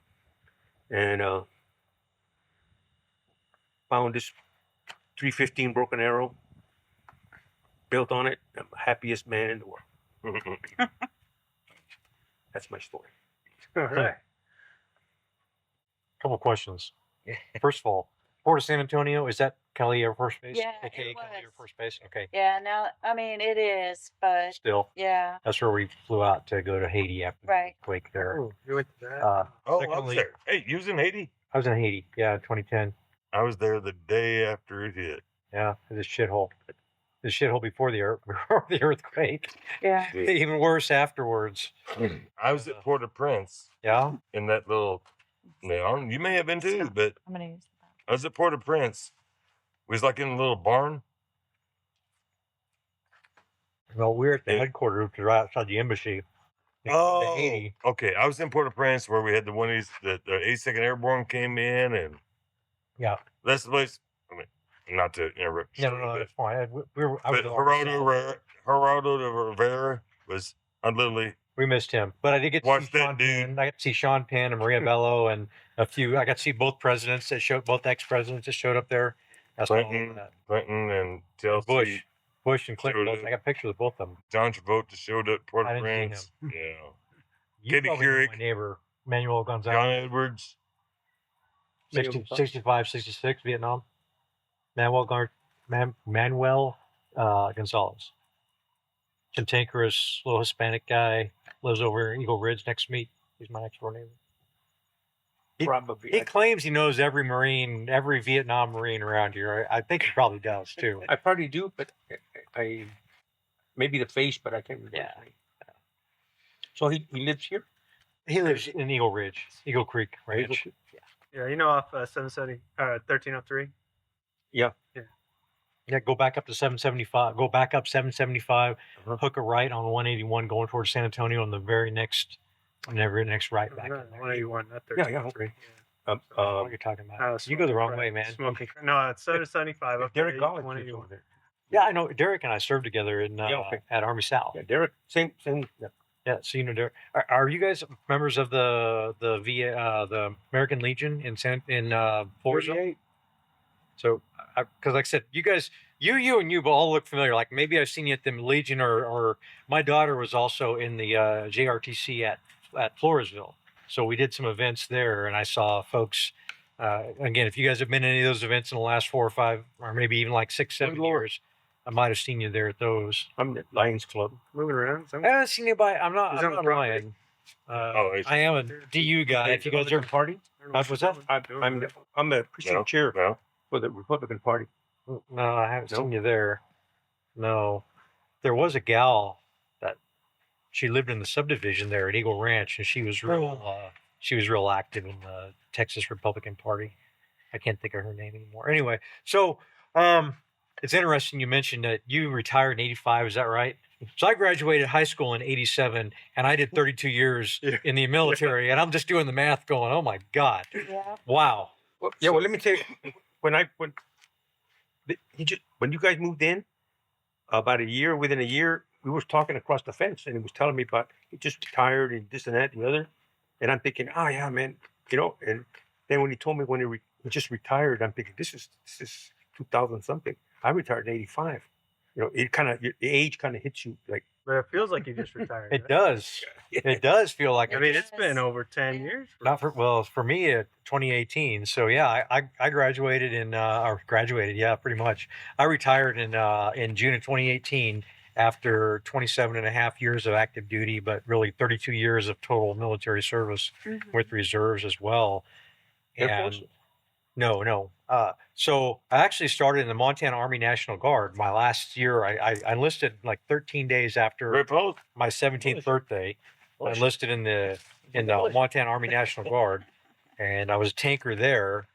And found this 315 Broken Arrow, built on it. I'm the happiest man in the world. That's my story. All right. Couple questions. First of all, Port of San Antonio, is that Kelly Air Force Base? Yeah, AKA it Kelly Air was. Force Base? Okay. Yeah, now, I mean, it is, but Still, yeah, that's where we flew out to go to Haiti after right. the quake there. Oh, you went to that? Oh, I was Secondly, there. Hey, you was in Haiti? I was in Haiti, 2010. I was there the day after it hit. Yeah, it was a shithole. the shithole before before the earthquake. Yeah. Even worse afterwards. I was at Port-au-Prince Yeah. in that little. You may have been too, but I'm gonna use I was at Port-au-Prince. We was like in a little barn. Well, we're at the Yeah. headquarters right outside the embassy. Oh, Haiti. okay. I was in Port-au-Prince where we had the one of these, the 82nd Airborne came in, and Yeah. that's the place. I mean, not to interrupt. No, no, that's fine. I was But Gerardo de Rivera was, I literally we missed him, but I did get to watched see that Sean dude. Penn. I got to see Sean Penn and Maria Bello and a few. I got to see both presidents that showed, both ex-presidents that showed up there. That's all that. Clinton and Chelsea. Bush and Clinton. showed Both, up. I got pictures of both of them. John Travolta showed up at I didn't see Port-au-Prince. him. Yeah. You Katie probably know Couric. my neighbor, Manuel John Gonzalez, Edwards. 65, 66, Vietnam. Manuel Gonzalez. Cantankerous little Hispanic guy, lives over in Eagle Ridge next to me. He's my next door neighbor. Probably. He claims he knows every Marine, every Vietnam Marine around here. I think he probably does too. I probably do, but I maybe the face, but I can't remember. Yeah. So he lives here. He lives in Eagle Ridge, Eagle Creek Ranch. Yeah, you know, off 1303. Yeah. Yeah, go back up to 775. Go back up 775. Uh-huh. Hook a right on 181, going towards San Antonio, on the very next right back. No, in there. 181, not Yeah, 1303. What you're talking about? You go the wrong way, man. Smoking. No, it's 775 up Derek to College lives 181. over there. Yeah, I know. Derek and I served together in okay. at Army South. Yeah, Derek. Same. Yeah. Yeah, so you know, Derek. Are you guys members of the American Legion in Floresville? 48. So, because like I said, you guys, you all look familiar. Like maybe I've seen you at the Legion, or my daughter was also in the JRTC at Floresville. So we did some events there, and I saw folks. Again, if you guys have been to any of those events in the last 4 or 5, or maybe even like 6, 7 years, I might have seen you there at those. I'm at Lions Club. Moving around. I haven't seen you by. I'm not He's on the lying. I am a DU guy. If you guys are party, what's that? I'm a precinct chair No. for the Republican Party. No, I haven't seen you there. No, there was a gal that she lived in the subdivision there at Eagle Ranch, and she was real active in the Texas Republican Party. I can't think of her name anymore. Anyway, so it's interesting you mentioned that you retired in 85. Is that right? So I graduated high school in 87, and I did 32 years in the military, and I'm just doing the math going, oh my God. Yeah. Wow. Well, yeah. Well, let me tell you, when you guys moved in, within a year, we was talking across the fence, and he was telling me about he just retired and this and that and the other, and I'm thinking, oh yeah, man, you know. And then when he told me when he just retired, I'm thinking this is 2000 something. I retired in 85. You know, the age kind of hits you like. But it feels like you just retired. It does. It does feel like. I mean, it's been over 10 years. For me, 2018. So yeah, I graduated pretty much. I retired in June of 2018 after 27 and a half years of active duty, but really 32 years of total military service with reserves as well. Air Force? No. So I actually started in the Montana Army National Guard. My last year, I enlisted like 13 days after my 17th birthday. I enlisted in the Montana Army National Guard, and I was a tanker there.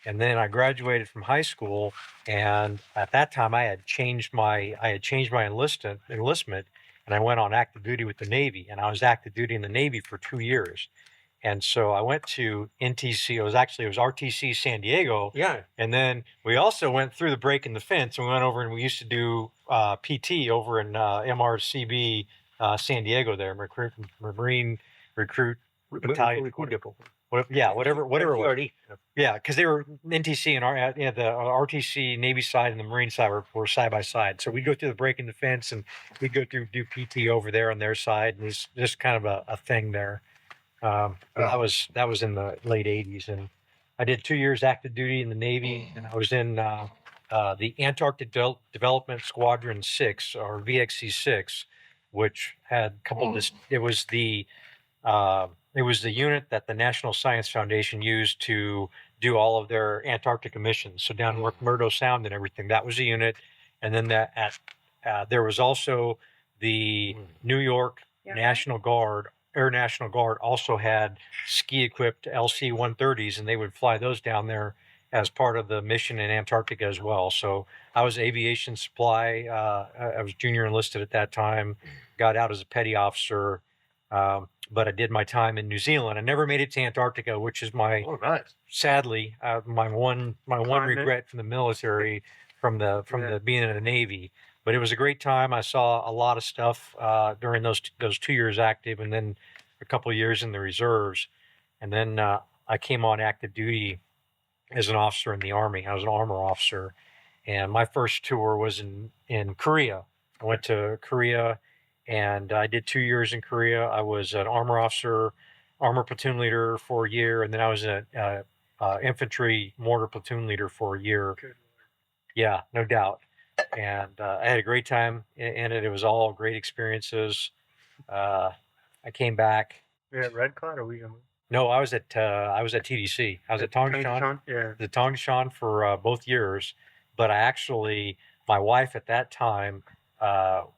And then I graduated from high school, and at that time I had changed my enlistment, and I went on active duty with the Navy, and I was active duty in the Navy for 2 years. And so I went to NTC. It was RTC San Diego. Yeah. And then we also went through the break in the fence, and we went over and we used to do PT over in MRCB San Diego there, Marine Recruit Battalion. Whatever it was. Yeah, because they were NTC and the RTC Navy side and the Marine side were side by side. So we'd go through the break in the fence, and we'd go through do PT over there on their side, and it's just kind of a thing there. That was in the late 80s, and I did 2 years active duty in the Navy, and I was in the Antarctic Development Squadron 6, or VXC6, which had a couple of it was the unit that the National Science Foundation used to do all of their Antarctic missions. So down McMurdo Sound and everything, that was a unit. And then there was also the New York Yeah. National Guard, Air National Guard also had ski-equipped LC-130s, and they would fly those down there as part of the mission in Antarctica as well. So I was aviation supply. I was junior enlisted at that time, got out as a petty officer, but I did my time in New Zealand. I never made it to Antarctica, which is my sadly my one regret from the military, from the being in the Navy. But it was a great time. I saw a lot of stuff during those 2 years active, and then a couple of years in the reserves, and then I came on active duty as an officer in the Army. I was an armor officer, and my first tour was in Korea. I went to Korea, and I did 2 years in Korea. I was an armor officer, armor platoon leader for a year, and then I was an infantry mortar platoon leader for a year. Yeah, no doubt. And I had a great time in it. It was all great experiences. I came back. Yeah, Red Cloud or we? No, I was at TDC. I was at Tongshan. Yeah. The Tongshan for both years, but my wife at that time,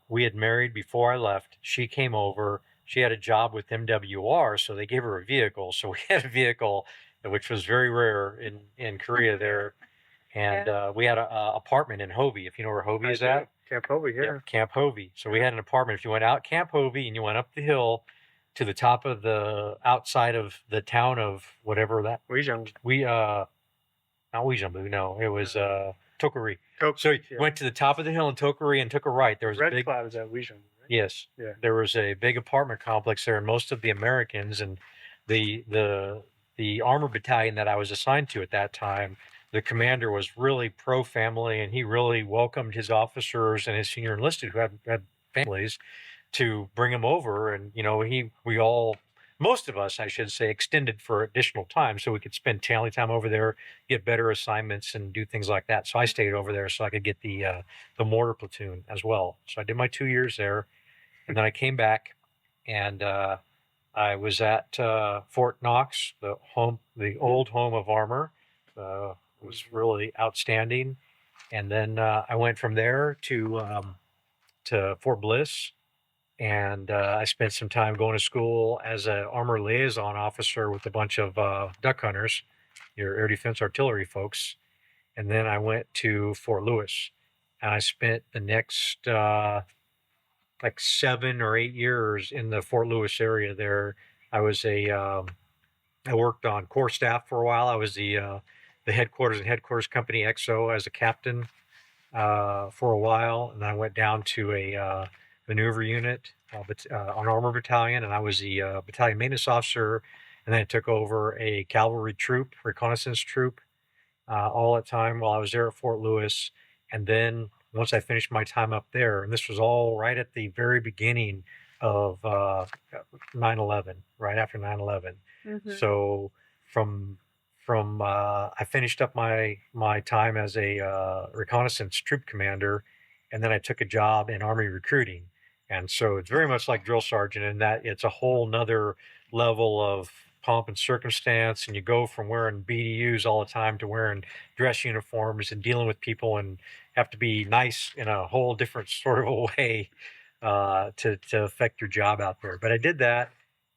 we had married before I left. She came over. She had a job with MWR, so they gave her a vehicle. So we had a vehicle, which was very rare in Korea there. And we had an apartment in Hovey, if you know where Hovey is at. Camp Hovey, yeah. Yep, Camp Hovey. So we had an apartment. If you went out Camp Hovey and you went up the hill to the top of outside of the town of whatever that. Weijang. Not Weijambu, no. It was Tokuri. Tokuri. So you went to the top of the hill in Tokuri and took a right. There was Red a big Cloud is at Weijang, right? Yes. Yeah. There was a big apartment complex there, and most of the Americans and the armor battalion that I was assigned to at that time, the commander was really pro-family, and he really welcomed his officers and his senior enlisted who had families to bring them over. And, most of us, I should say, extended for additional time so we could spend family time over there, get better assignments and do things like that. So I stayed over there so I could get the mortar platoon as well. So I did my 2 years there, and then I came back, and I was at Fort Knox, the old home of armor. Was really outstanding. And then I went from there to Fort Bliss, and I spent some time going to school as an armor liaison officer with a bunch of duck hunters, your air defense artillery folks. And then I went to Fort Lewis, and I spent the next 7 or 8 years in the Fort Lewis area there. I was I worked on Corps staff for a while. I was the headquarters and headquarters company XO as a captain for a while, and then I went down to a maneuver unit on armor battalion, and I was the battalion maintenance officer, and then I took over a cavalry troop, reconnaissance troop, all that time while I was there at Fort Lewis. And then once I finished my time up there, and this was all right at the very beginning of 9/11, right after 9/11. Mm-hmm. So from I finished up my time as a reconnaissance troop commander, and then I took a job in Army recruiting. And so it's very much like drill sergeant in that it's a whole nother level of pomp and circumstance, and you go from wearing BDUs all the time to wearing dress uniforms and dealing with people and have to be nice in a whole different sort of a way to affect your job out there. But I did that,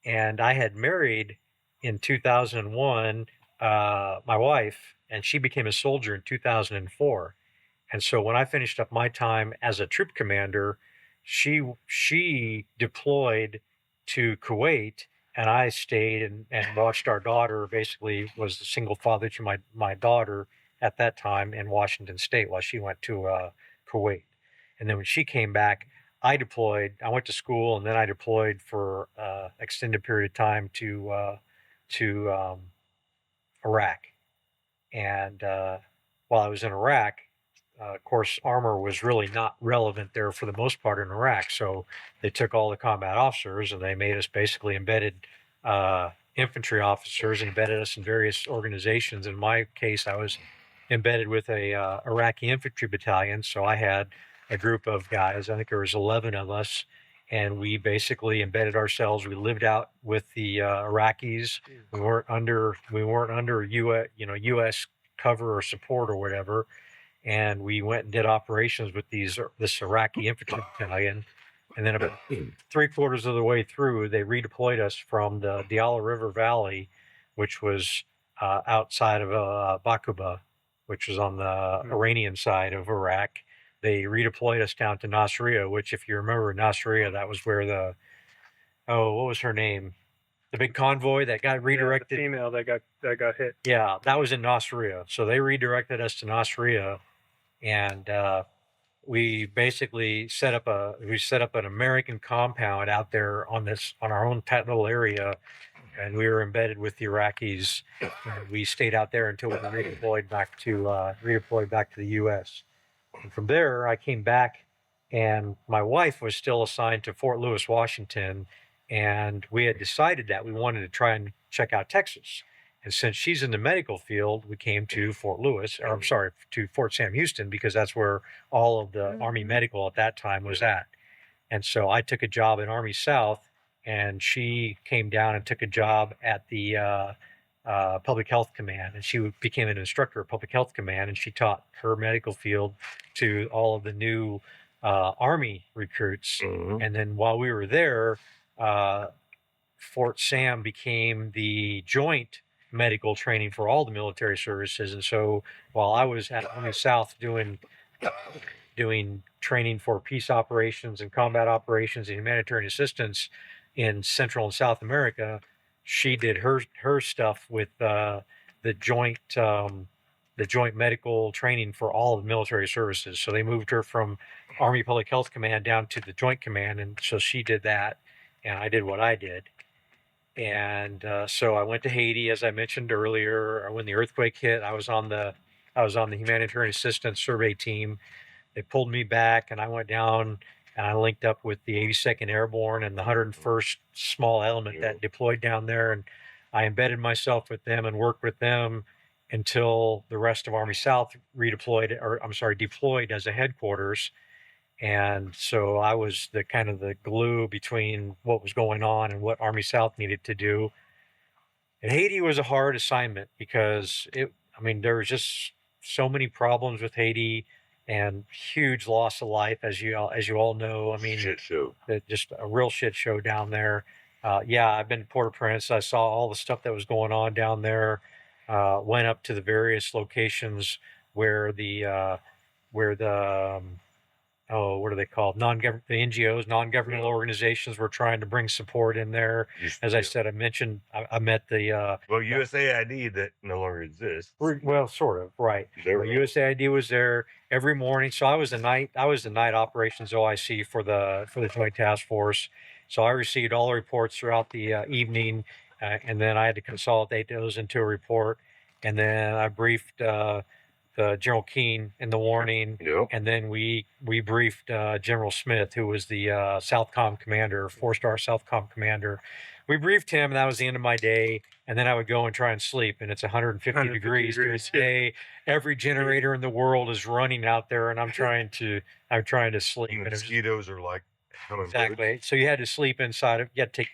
and I had married in 2001 my wife, and she became a soldier in 2004. And so when I finished up my time as a troop commander, she deployed to Kuwait, and I stayed and watched our daughter. Basically was the single father to my daughter at that time in Washington State while she went to Kuwait. And then when she came back, I deployed. I went to school, and then I deployed for extended period of time to Iraq. And while I was in Iraq, of course, armor was really not relevant there for the most part in Iraq. So they took all the combat officers and they made us basically embedded infantry officers, and embedded us in various organizations. In my case, I was embedded with a Iraqi infantry battalion. So I had a group of guys, I think there was 11 of us, and we basically embedded ourselves. We lived out with the Iraqis. We weren't under U.S. cover or support or whatever. and we went and did operations with this Iraqi infantry battalion. And then about 3/4 of the way through, they redeployed us from the Diyala River Valley, which was outside of Bakuba, which was on the Iranian side of Iraq. They redeployed us down to Nasiriyah, which, if you remember Nasiriyah, that was where what was her name? The big convoy that got redirected. The female that got hit. Yeah, that was in Nasiriyah. So they redirected us to Nasiriyah, and we basically set up an American compound out there on our own little area, and we were embedded with the Iraqis. And we stayed out there until we were redeployed back to the U.S. And from there, I came back, and my wife was still assigned to Fort Lewis, Washington, and we had decided that we wanted to try and check out Texas. And since she's in the medical field, we came to to Fort Sam Houston, because that's where all of the Army medical at that time was at. And so I took a job at Army South, and she came down and took a job at the Public Health Command, and she became an instructor at Public Health Command, and she taught her medical field to all of the new Army recruits. And then while we were there, Fort Sam became the joint medical training for all the military services. And so while I was at Army South doing training for peace operations and combat operations and humanitarian assistance in Central and South America, she did her stuff with the joint medical training for all of the military services. So they moved her from Army Public Health Command down to the Joint Command, and so she did that, and I did what I did. And so I went to Haiti, as I mentioned earlier. When the earthquake hit, I was on the humanitarian assistance survey team. They pulled me back, and I went down and I linked up with the 82nd Airborne and the 101st Small Element that deployed down there, and I embedded myself with them and worked with them until the rest of Army South deployed as a headquarters. And so I was the kind of the glue between what was going on and what Army South needed to do. And Haiti was a hard assignment because there was just so many problems with Haiti and huge loss of life, as you all know. Shit show. Just a real shit show down there. I've been to Port-au-Prince. I saw all the stuff that was going on down there. Went up to the various locations where what are they called? The NGOs, non-governmental organizations were trying to bring support in there. As I said, I mentioned, I met the... USAID that no longer exists. Well, sort of, right. USAID was there every morning. So I was the night operations OIC for the Joint Task Force. So I received all the reports throughout the evening, and then I had to consolidate those into a report. And then I briefed General Keane in the warning, and then we briefed General Smith, who was the Southcom commander, 4-star Southcom commander. We briefed him, and that was the end of my day. And then I would go and try and sleep, and it's 150 degrees during the day. Every generator in the world is running out there, and I'm trying to sleep. And mosquitoes are like exactly. So you had to sleep inside of. You had to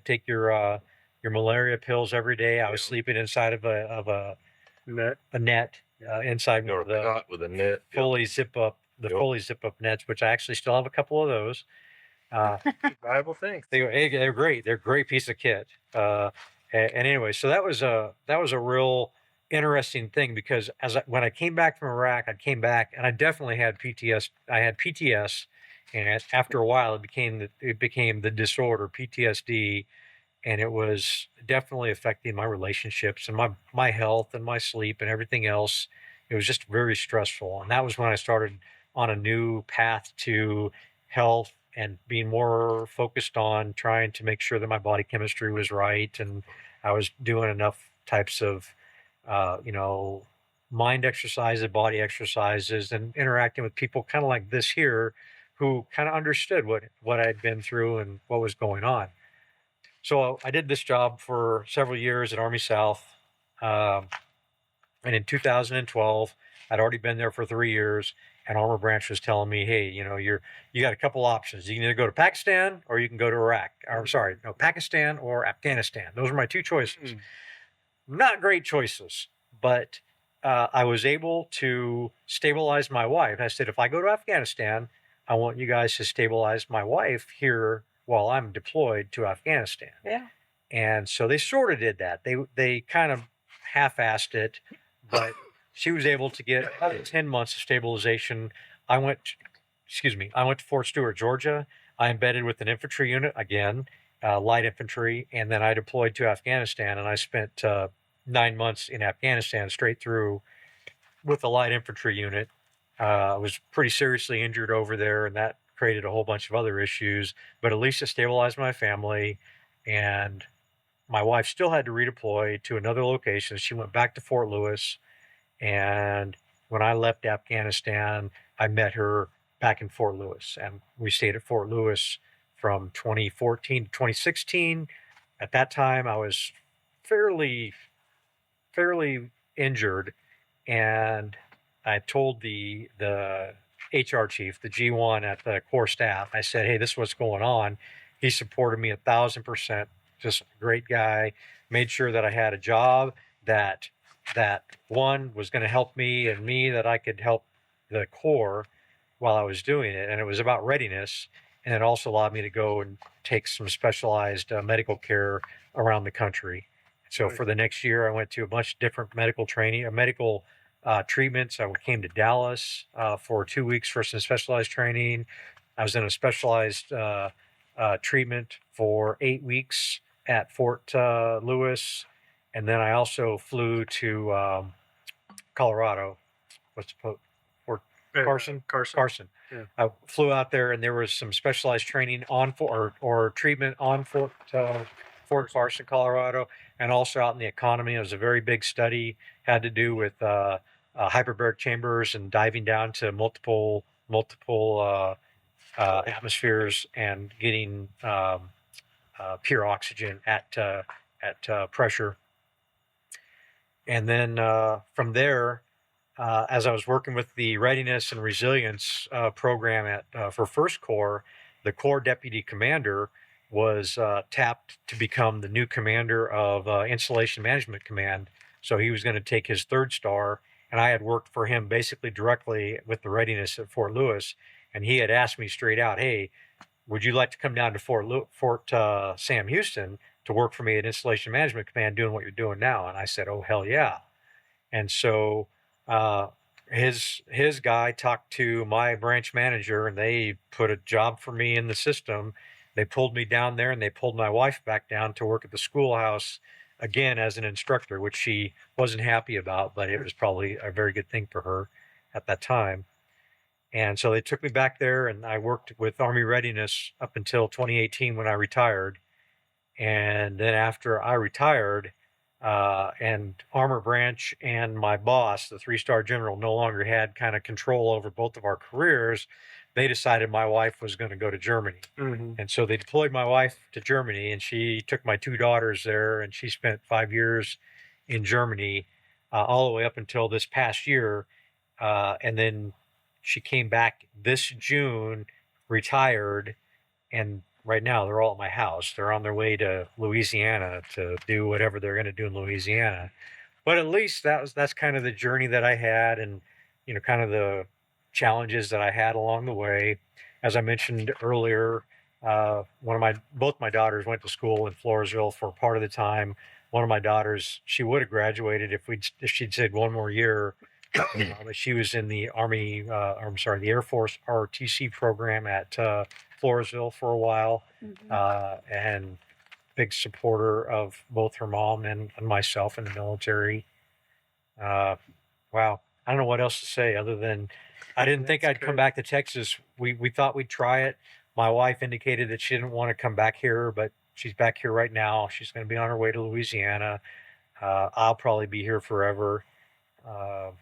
take your malaria pills every day. I was sleeping inside of a net. Inside with a net, fully zip up nets, which I actually still have a couple of those. Valuable things. They're great. They're a great piece of kit. And anyway, so that was a real interesting thing, because when I came back from Iraq, I definitely had PTS. I had PTS, and after a while, it became the disorder PTSD. And it was definitely affecting my relationships and my health and my sleep and everything else. It was just very stressful. And that was when I started on a new path to health and being more focused on trying to make sure that my body chemistry was right. And I was doing enough types of, mind exercises, body exercises, and interacting with people kind of like this here, who kind of understood what I'd been through and what was going on. So I did this job for several years at Army South, and in 2012, I'd already been there for 3 years, and Armor Branch was telling me, hey, you got a couple options. You can either go to Pakistan or you can go to Iraq. Pakistan or Afghanistan. Those are my two choices. Not great choices, but I was able to stabilize my wife. I said, if I go to Afghanistan, I want you guys to stabilize my wife here while I'm deployed to Afghanistan. Yeah. And so they sort of did that. They kind of half-assed it, but she was able to get 10 months of stabilization. I went to Fort Stewart, Georgia. I embedded with an infantry unit again, light infantry, and then I deployed to Afghanistan, and I spent 9 months in Afghanistan straight through with a light infantry unit. I was pretty seriously injured over there, and that created a whole bunch of other issues, but at least it stabilized my family. And my wife still had to redeploy to another location. She went back to Fort Lewis. And when I left Afghanistan, I met her back in Fort Lewis. And we stayed at Fort Lewis from 2014 to 2016. At that time, I was fairly injured. And I told the HR chief, the G1 at the Corps staff, I said, hey, this is what's going on. He supported me 1,000%. Just a great guy. Made sure that I had a job that one was going to help me, and that I could help the Corps while I was doing it. And it was about readiness. And it also allowed me to go and take some specialized medical care around the country. So for the next year, I went to a bunch of different medical training, medical treatments. I came to Dallas for 2 weeks for some specialized training. I was in a specialized treatment for 8 weeks at Fort Lewis. And then I also flew to Colorado. Fort Carson? Carson. Yeah. I flew out there, and there was some specialized training on or treatment on Fort Carson, Colorado, and also out in the economy. It was a very big study, had to do with hyperbaric chambers and diving down to multiple atmospheres and getting pure oxygen at pressure. And then from there, as I was working with the Readiness and Resilience program for First Corps, the Corps Deputy Commander was tapped to become the new commander of Installation Management Command. So he was going to take his 3rd star, and I had worked for him basically directly with the Readiness at Fort Lewis. And he had asked me straight out, hey, would you like to come down to Fort Sam Houston to work for me at Installation Management Command doing what you're doing now? And I said, oh, hell yeah. And so his guy talked to my branch manager, and they put a job for me in the system. They pulled me down there, and they pulled my wife back down to work at the schoolhouse again as an instructor, which she wasn't happy about, but it was probably a very good thing for her at that time. And so they took me back there, and I worked with Army Readiness up until 2018 when I retired. And then after I retired, and Armor Branch and my boss, the 3-star general, no longer had kind of control over both of our careers, they decided my wife was going to go to Germany. Mm-hmm. And so they deployed my wife to Germany, and she took my 2 daughters there, and she spent 5 years in Germany, all the way up until this past year. And then she came back this June, retired, and right now they're all at my house. They're on their way to Louisiana to do whatever they're going to do in Louisiana. But at least that's kind of the journey that I had, and kind of the challenges that I had along the way. As I mentioned earlier, both my daughters went to school in Floresville for part of the time. One of my daughters, she would have graduated if she'd said one more year. She was in the the Air Force ROTC program at Floresville for a while, and big supporter of both her mom and myself in the military. Wow. I don't know what else to say other than I didn't think I'd come back to Texas. We thought we'd try it. My wife indicated that she didn't want to come back here, but she's back here right now. She's going to be on her way to Louisiana. I'll probably be here forever. That's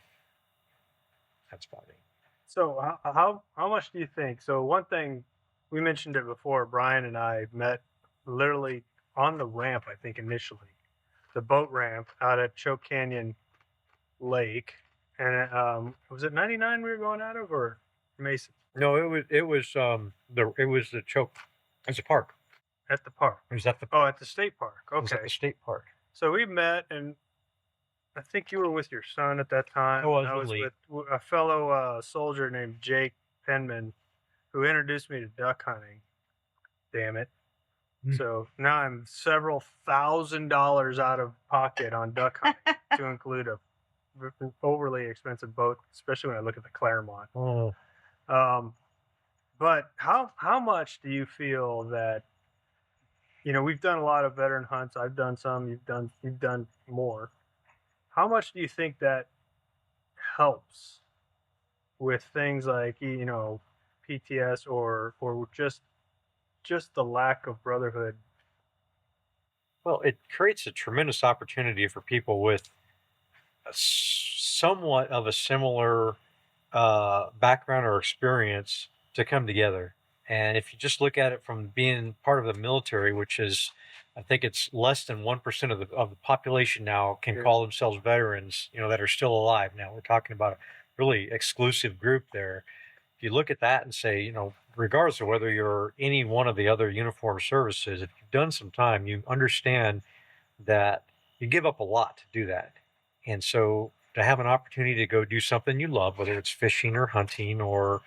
about it. So how much do you think? So one thing, we mentioned it before, Brian and I met literally on the ramp, I think initially, the boat ramp out at Choke Canyon Lake. And was it 99 we were going out of, or Mason? No, it was the Choke. It's a park. At the park. It was at the at the state park. It was at Okay. the state park. So we met, and I think you were with your son at that time. I was and I with was Lee. with a fellow soldier named Jake Penman, who introduced me to duck hunting. Damn it. So now I'm several $1,000s out of pocket on duck hunting to include a overly expensive boat, especially when I look at the Claremont. Oh, But how much do you feel that, you know, we've done a lot of veteran hunts. I've done some. You've done more. How much do you think that helps with things like, you know, PTS or just the lack of brotherhood? well, it creates a tremendous opportunity for people with somewhat of a similar background or experience to come together. And if you just look at it from being part of the military, which is, I think it's less than 1% of the population now can call themselves veterans, you know, that are still alive. Now we're talking about a really exclusive group there. If you look at that and say, you know, regardless of whether you're any one of the other uniformed services, if you've done some time, you understand that you give up a lot to do that. And so to have an opportunity to go do something you love, whether it's fishing or hunting or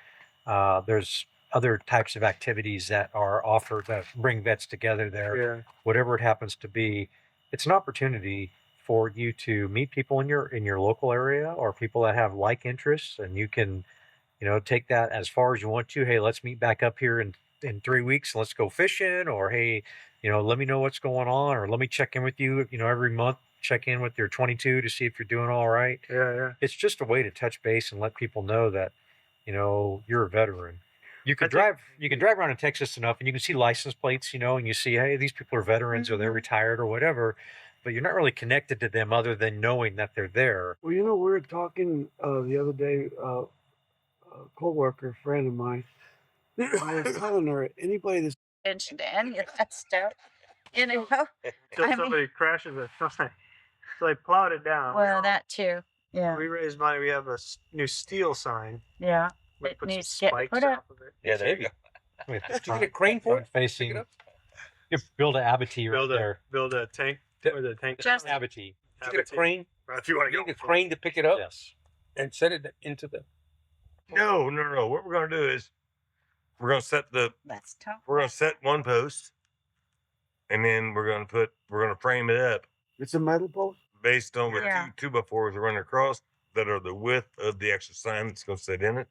there's other types of activities that are offered that bring vets together there, whatever it happens to be, it's an opportunity for you to meet people in your local area or people that have like interests, and you can, you know, take that as far as you want to. Hey, let's meet back up here in 3 weeks and let's go fishing, or hey, you know, let me know what's going on, or let me check in with you, you know, every month, check in with your 22 to see if you're doing all right. Yeah. It's just a way to touch base and let people know that, you know, you're a veteran. You can drive around in Texas enough and you can see license plates, you know, and you see, hey, these people are veterans or they're retired or whatever, but you're not really connected to them other than knowing that they're there. Well, you know, we were talking the other day, a co-worker, friend of mine, I was telling her, anybody that's Attention to any of that stuff. You know, Until somebody crashes a sign. So they plowed it down. well, that too. Yeah. We raised money. We have a new steel sign. Yeah. We It put needs some to get spikes put up. off of it. Yeah, there you go. Did you get a crane for it? Facing, up? you build an abattis right there. Build a tank. Or the tank. Just Abattis. Did you get a crane? If you want to You go. get a crane to pick it up Yes. and set it into the. No. What we're gonna do is we're gonna that's tough. set one post, and then we're gonna frame it up it's a metal post. based on with Yeah. two 2x4s that run across that are the width of the actual sign that's gonna sit in it.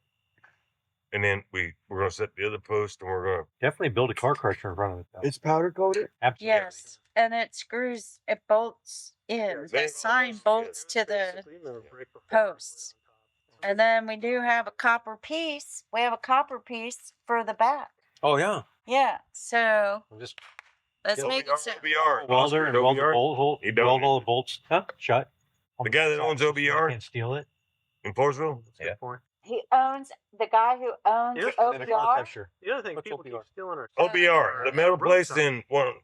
And then we're gonna set the other post, and we're gonna Definitely build a car crusher in front of it, though. It's powder coated. Absolutely. Yes. And it screws, it bolts in. The sign bolts to the posts. And then we do have a copper piece. We have a copper piece for the back. Oh yeah. Yeah. So We'll just let's make it so. OBR. welder and weld the bolt hole. He don't. Weld all the bolts shut. The guy that owns You OBR can't steal it. in Forestville. That's a good point. He owns the guy who owns Yeah, And a car OPR. crusher. The other thing, What's people keep OBR? stealing our OBR, the metal place in Metal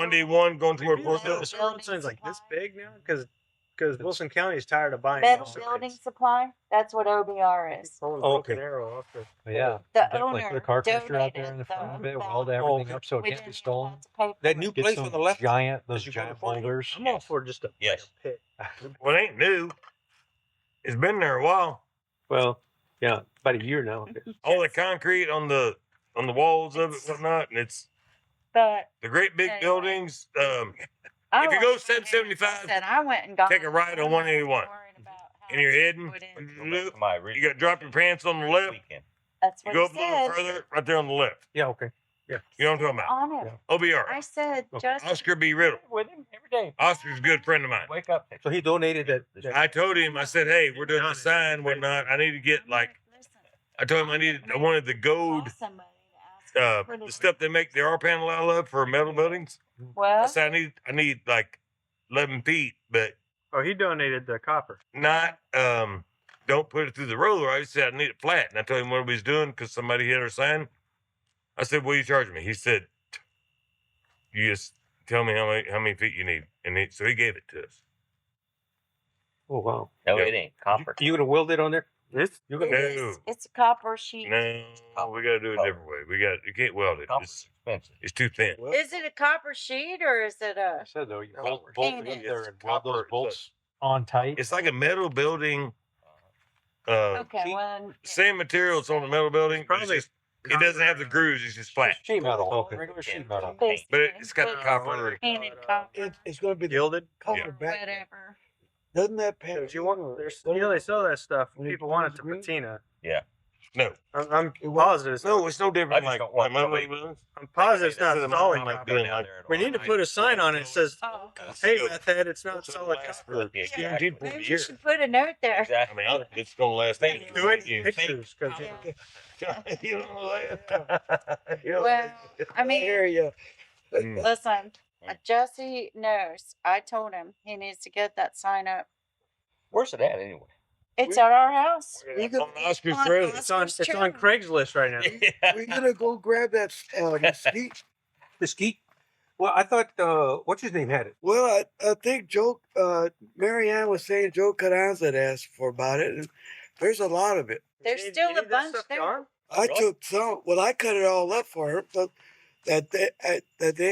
1D1 going toward People Forestville. the road signs like this big now because Wilson County is tired of buying Metal those building signs. supply. That's what OBR is. Pulling Oh, Broken okay. Arrow off the. But yeah, The definitely put owner a car crusher out there donated in the front of it, the weld back. everything Oh, up so it We can't didn't be even stolen. have to pay for That it. new Get place some on the left. giant, as those you go to giant Forestville. boulders. I'm all for just a Yes. pit. Well, it ain't new. It's been there a while. Well, yeah, about a year now. All the concrete on the walls of it, whatnot, and it's But the great big Anyway. buildings. I If you went go and 775, said I went and got take a right on 181. worried about how and you're it's heading, put in. Go back to my you original got to drop your pants on the left. weekend. That's You what go he up a little said. further, right there on the left. Yeah. Okay. You know what I'm talking about? On it. Yeah. OBR. I said, Okay. just Oscar B. Riddle. With him every day. Oscar's a good friend of mine. Wake up. So he donated that. I told him, I said, hey, we're doing the sign, whatnot. I need to get listen, I told him I wanted the gold, call somebody to ask them to put the it- stuff they make the R panel out of for metal buildings. I Well, said, I need like 11 feet, but Oh, he donated the copper. not, don't put it through the roller. I said, I need it flat. And I told him what he was doing because somebody hit our sign. I said, what are you charging me? He said, you just tell me how many feet you need. And so he gave it to us. Oh wow. No, Yeah. it ain't copper. You gonna weld it on there? It's You gonna? No. it's a copper sheet. No, we got to do it a different way. You can't weld it. Copper's expensive. It's too thin. Is it a copper sheet or is it I a? said though, you No, bolt we're it painted. up there and It's weld those copper, bolts on tight. It's like a metal building. Okay, well, Same materials on the metal building. But Probably it's just, it doesn't have the grooves. It's just flat. Sheet metal. Okay. Regular sheet metal. But basically, it's got the with copper. painted copper, It's going to be the gilded. color Yeah. back. whatever. Doesn't that paint? If you want, there's, you know, they sell that stuff. People want it to patina. No, I'm positive. It's no, it's no different. I just Like don't want my nobody- was. I'm positive it's not Instead of solid mine, like copper. being like, We need to put a sign on it that says, Oh, "Hey, meth head, it's not solid copper." Yeah, guaranteed for exactly. a maybe year. we should put a note there. I Exactly. mean, it's gonna last. Do it You pictures because you know that. You know Well, I mean, area. Mm. listen, Jesse knows. I told him he needs to get that sign up. Where's it at anyway? It's at our house. On Oscar's On trailer. it's on Oscar's Craigslist right now. We're gonna go grab that mesquite. The ski. Well, I thought what's his name had it. Well, I think Joe, Marianne was saying Joe Carranza had asked for about it, and there's a lot of it. There's You still need a that bunch stuff there. gone? I took some. Well, I cut it all up for her, but that day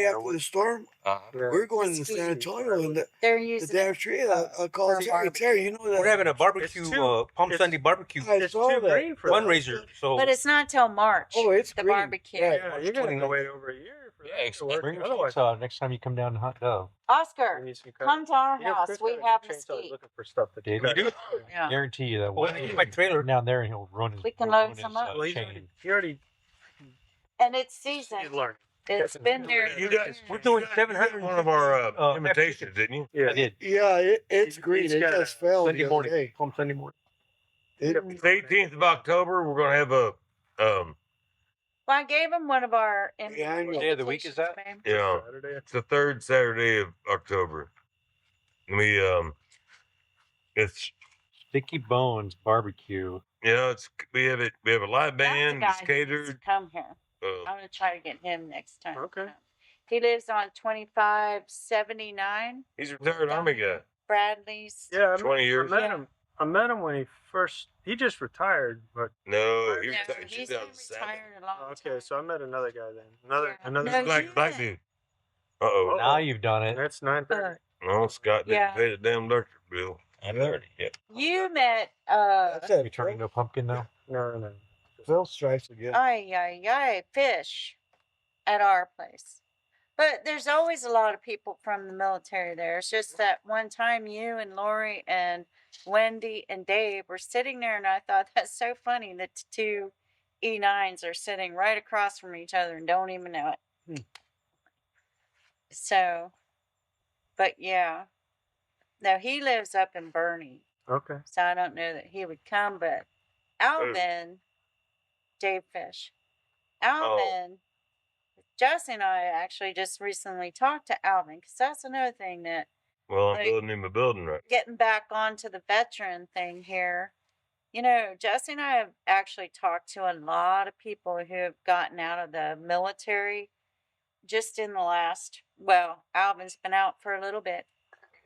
after the storm, we're going to San Antonio, and They're the using damn it. tree. I called For Terry. barbecue. Terry, you know that? We're having a barbecue, too- Palm it's- Sunday barbecue I It's saw too that. green for that. fundraiser. So But it's not till March. Oh, it's the green. barbecue. Right. Yeah, you're gonna have to wait over a year for Yeah, that to work. Bring your Otherwise, chainsaw next time you come down to Hot Dove. Oscar, we need some cut. come to our You know, house. Chris We got a have chainsaw. He's mesquite. looking for stuff to Did cut. we do? Yeah. Guarantee you that. Well, here's my trailer. down there, and he'll run his. We can he'll load run some his, up. Well, chain. he already And it's he's seasoned. learned. It's been there. You guys, We're doing you 700 one of our uh, imitations, didn't you? Yeah. I did. Yeah, it's green. He's It got just fell Sunday the other morning. day. Palm Sunday morning. It's the 18th of October. We're gonna have a Well, I gave him one of our Yeah, I know. What day of the week is that? invitations, yeah. Saturday. It's the third Saturday of October. We it's Sticky Bones Barbecue. it's we have it. We have a live That's the band. guy It's who needs catered. to come here. Uh, I'm gonna try to get him next time. Okay. He lives on 2579 he's a retired Army guy. Bradley's. Yeah, 20 years. I met him when he just retired, but No, he No, retired in he's been 2007. retired a long okay, time. so I met another guy then. Yeah. Another No, Black you dude. Uh-oh. Now you've done it. That's 9:30. No, Scott didn't Yeah. pay the damn electric bill. I'm 30. Yeah. You met That's it. You turning into a pumpkin now? No. Phil strikes again. fish at our place. But there's always a lot of people from the military there. It's just that one time you and Lori and Wendy and Dave were sitting there, and I thought that's so funny that the two E9s are sitting right across from each other and don't even know it. So, but yeah. No, he lives up in Bernie, Okay. so I don't know that he would come, but Alvin, Dave Fish, Alvin, Jesse and I actually just recently talked to Alvin because that's another thing that Well, I'm Like- building him a building right. getting back onto the veteran thing here. You know, Jesse and I have actually talked to a lot of people who have gotten out of the military just in the last, well, Alvin's been out for a little bit,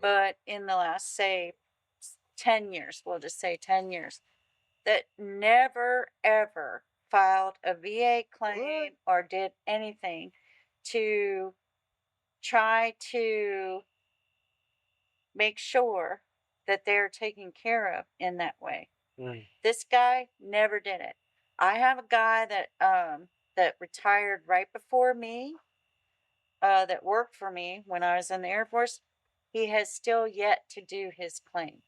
but in the last, say, 10 years, we'll just say 10 years, that never ever filed a VA claim or did anything to try to make sure that they're taken care of in that way. This guy never did it. I have a guy that retired right before me, that worked for me when I was in the Air Force. He has still yet to do his claim.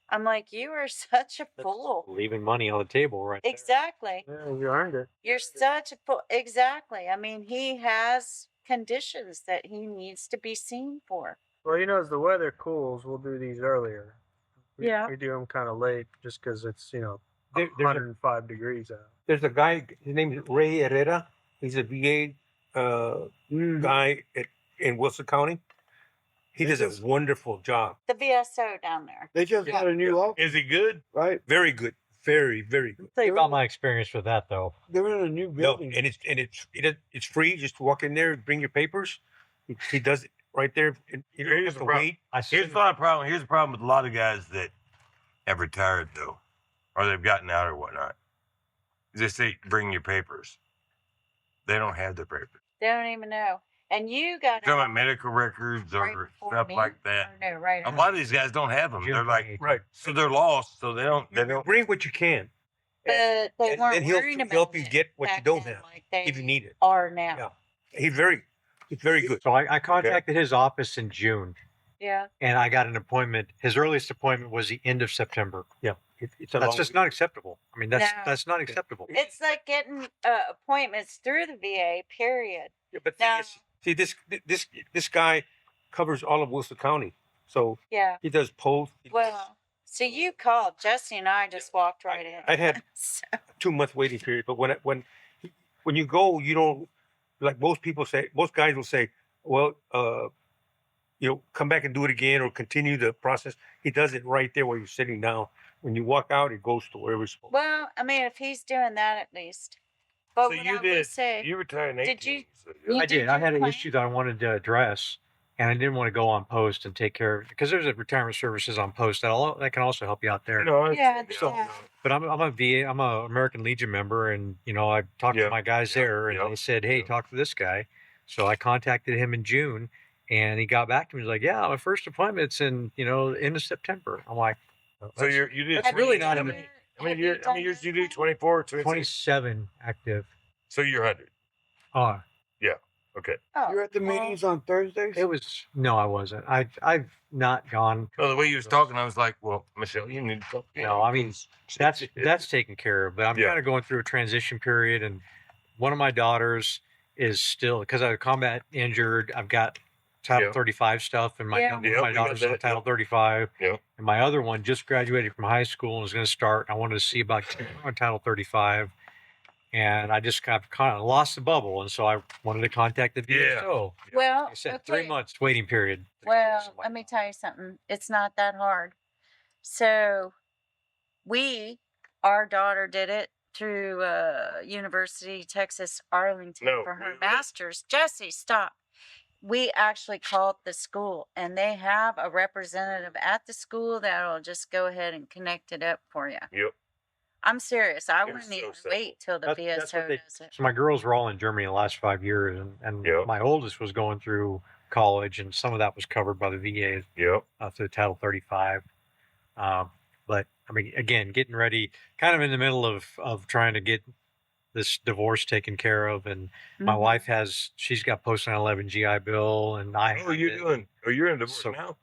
I'm like, you are such a fool. Leaving money on the table right there. Exactly. Yeah, you earned it. You're such a fool. Exactly. I mean, he has conditions that he needs to be seen for. Well, you know, as the weather cools, we'll do these earlier. Yeah. We do them kind of late just because it's, There's a 105 degrees out. There's a guy, his name is Ray Herrera. He's a VA guy in Wilson County. He does a wonderful job. The VSO down there. They just got a new office, Is he good? right? Very good. Very, very good. I'll tell you about my experience with that, though. They're in a new No, building. and it's free. Just walk in there, bring your papers. He does it right there. And you don't Here's have the to problem. wait. Here's not a problem. Here's the problem with a lot of guys that have retired though, or they've gotten out or whatnot. They say bring your papers. They don't have their papers. They don't even know. And you got Talking about medical records or stuff like that. No, right. A lot of these guys don't have them. They're like, Right. so they're lost. So they don't. Bring what you can. But they weren't and he'll worried about help you it get what you back don't then have like they if you need it. are now. Yeah. He's very good. So I contacted his office in June, Yeah. and I got an appointment. His earliest appointment was the end of September. Yeah. It's a That's long just not acceptable. I mean, that's No. that's not acceptable. It's like getting appointments through the VA. Period. Yeah, but Now- see, this guy covers all of Wilson County, so Yeah. he does post. Well, so you called Jesse and I just walked right in. I had So, 2 month waiting period, but when you go, you don't like most people say. Most guys will say, well, come back and do it again or continue the process. He does it right there where you're sitting down. When you walk out, it goes to wherever it's supposed. well, I mean, if he's doing that, at least. But So what you I would did. say, You retired in 18. Did you- so you I did. I your had an plan? issue that I wanted to address, and I didn't want to go on post and take care of it because there's a retirement services on post that can also help you out there. No, Yeah, it's- yeah. But I'm a VA, I'm a American Legion member, and I talked Yeah, to my guys yeah, there, and yeah, they said, "Hey, yeah. talk to this guy." So I contacted him in June, and he got back to me. He's like, "Yeah, my first appointment's in end of September." I'm like, So you did. That's really not How in many, the- how many years do you do? 24, 26? 27 active. So you're 100. Oh, Okay. Oh, You're at the well, meetings on Thursdays? no, I wasn't. I've not gone. No, the way you was talking, I was like, well, Michelle, you need to talk. No, I mean that's taken care of. But I'm Yeah. kind of going through a transition period, and one of my daughters is still because I was combat injured. I've got Title Yeah. 35 stuff, and my Yeah. one of Yeah, my we got daughters on that, Title yeah. 35, Yeah. and my other one just graduated from high school and is going to start. I wanted to see about on Title 35, and I just kind of lost the bubble, and so I wanted to contact the VSO. well, Like I said, okay. 3 months waiting period. Well, let me tell you something. It's not that hard. So, our daughter did it through University of Texas Arlington No, for her wait. master's. Jesse, stop. We actually called the school, and they have a representative at the school that'll just go ahead and connect it up for you. Yep. I'm serious. I It was wouldn't so even simple. wait till the That's VSO what they- does it. So my girls were all in Germany the last 5 years, and Yep. my oldest was going through college, and some of that was covered by the VA Yep. through Title 35. But I mean, again, getting ready, kind of in the middle of trying to get this divorce taken care of, and my Mhm. wife she's got post 9/11 GI Bill, and I Oh, you're doing. Oh, you're in divorce So- now.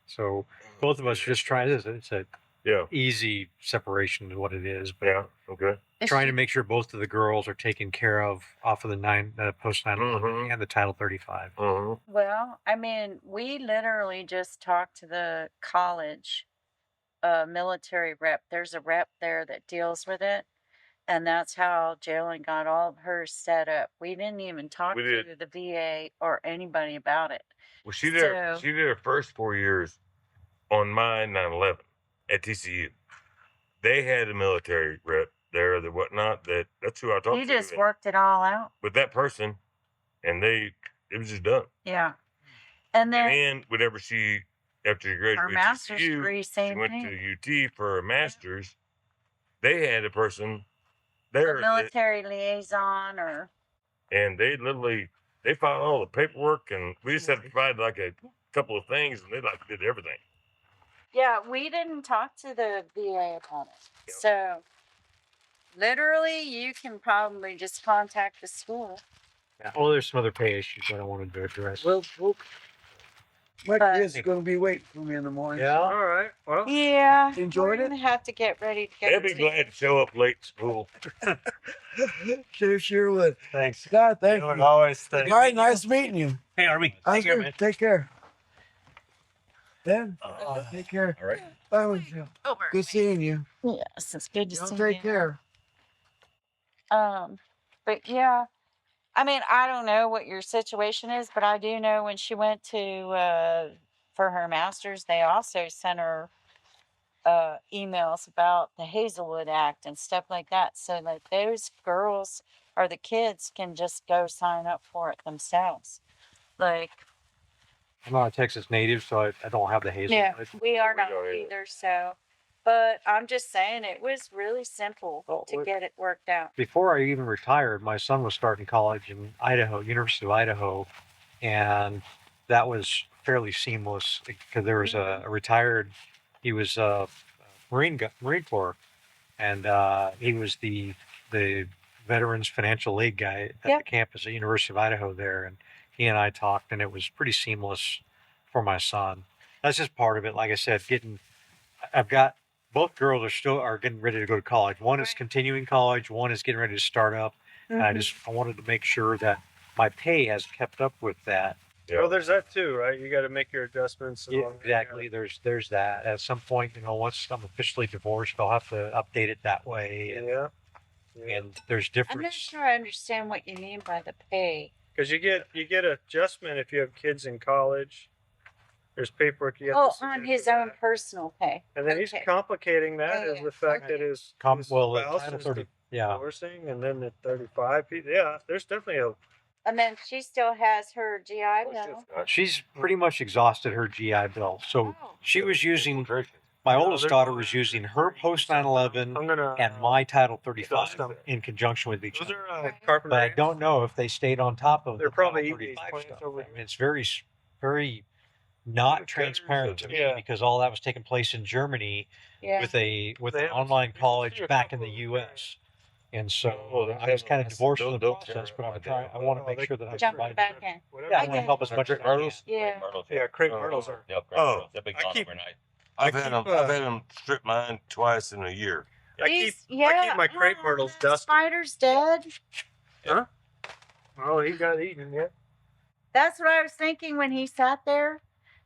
So both of us are just trying. It's a Yeah. easy separation is what it is, but Yeah. Okay. It's trying to ju- make sure both of the girls are taken care of off of the post 9/11 Mhm. and the Title 35. Uh-huh. Well, I mean, we literally just talked to the college military rep. There's a rep there that deals with it. And that's how Jalen got all of hers set up. We didn't even talk We to did. the VA or anybody about it. Well, she did. So- She did her first 4 years on my 9/11 at TCU. They had a military rep there, the whatnot. That's who I talked He to. just and- worked it all out. with that person, and it was just done. Yeah. And then And whenever after she her graduated master's TCU, degree, she same went thing. to UT for her master's. They had a person The there, military liaison or and they filed all the paperwork, and we just had to provide like a couple of things, and they did everything. yeah, we didn't talk to the VA about it. Yep. So literally you can probably just contact the school. Oh, there's some other pay issues that I wanted to address. Well, my But- kids are going to be waiting for me in the morning. Yeah. All right. Well, Yeah. Enjoyed we're it? gonna have to get ready to go. They'd be to- glad to show up late to school. Sure would. Thanks. God, thank you. Always. All right, nice meeting you. Hey, Army. Oscar, take care. Ben, Uh, take care. all right. Bye, Michelle. Over. Good seeing you. Yes, it's good to Y'all see take you. care. But yeah, I mean, I don't know what your situation is, but I do know when she went to for her master's, they also sent her emails about the Hazelwood Act and stuff like that, so that those girls or the kids can just go sign up for it themselves. Like, I'm not a Texas native, so I don't have the Hazelwood. yeah, we are We not don't either. either. So, But I'm just saying it was really simple Oh, to wait. get it worked out. Before I even retired, my son was starting college in Idaho, University of Idaho, and that was fairly seamless because there was a retired. He was a Marine Corps, and he was the Veterans Financial Aid guy at the Yep. campus at University of Idaho there, and he and I talked, and it was pretty seamless for my son. That's just part of it. Like I said, I've got both girls are getting ready to go to college. One is Right. continuing college. One is getting ready to start up. And I wanted to make sure that my pay has kept up with that. Well, there's that too, right? You got to make your adjustments. and Yeah, all that. exactly. There's that. At some point, once I'm officially divorced, I'll have to update it that way. Yeah. And there's I'm different. not sure I understand what you mean by the pay. Because you get adjustment if you have kids in college. There's paperwork you have Oh, to submit on for his that. own personal pay. And then he's Okay. complicating that Yeah, as yeah. the fact Okay. that his The spouse Title is 30. Yeah. divorcing, and then the 35 people. Yeah, there's definitely a. And then she still has her GI Bill. She's pretty much exhausted her GI Bill. So Oh. she was using, my oldest daughter was using her post 9/11 I'm gonna. and my Title 35 Those- in conjunction with each Those other. are carpenter. But I don't know if they stayed on top of They're the probably Title eating these 35 plants stuff. over I mean, here. it's very not Cutters transparent to of- me Yeah. because all that was taking place in Germany Yeah. with They an have- online you can college see a back in the couple U.S. And so Oh, they I was have kind of them. divorced from the They'll process, tear but it I'm trying. I down. want to Oh, make they- sure that I'm Jumping providing- back in. Whatever. Yeah, I I want to get help as much as I can. Myrtles? Yeah. Yeah, crepe myrtles are. Yep, Oh, they've been I gone keep- overnight. I've I had keep, them. I've had them strip mine twice in a year. I keep These- yeah, my crepe oh, myrtles that dusty. Spider's dead. Oh, he got eaten yet? That's what I was thinking when he sat there.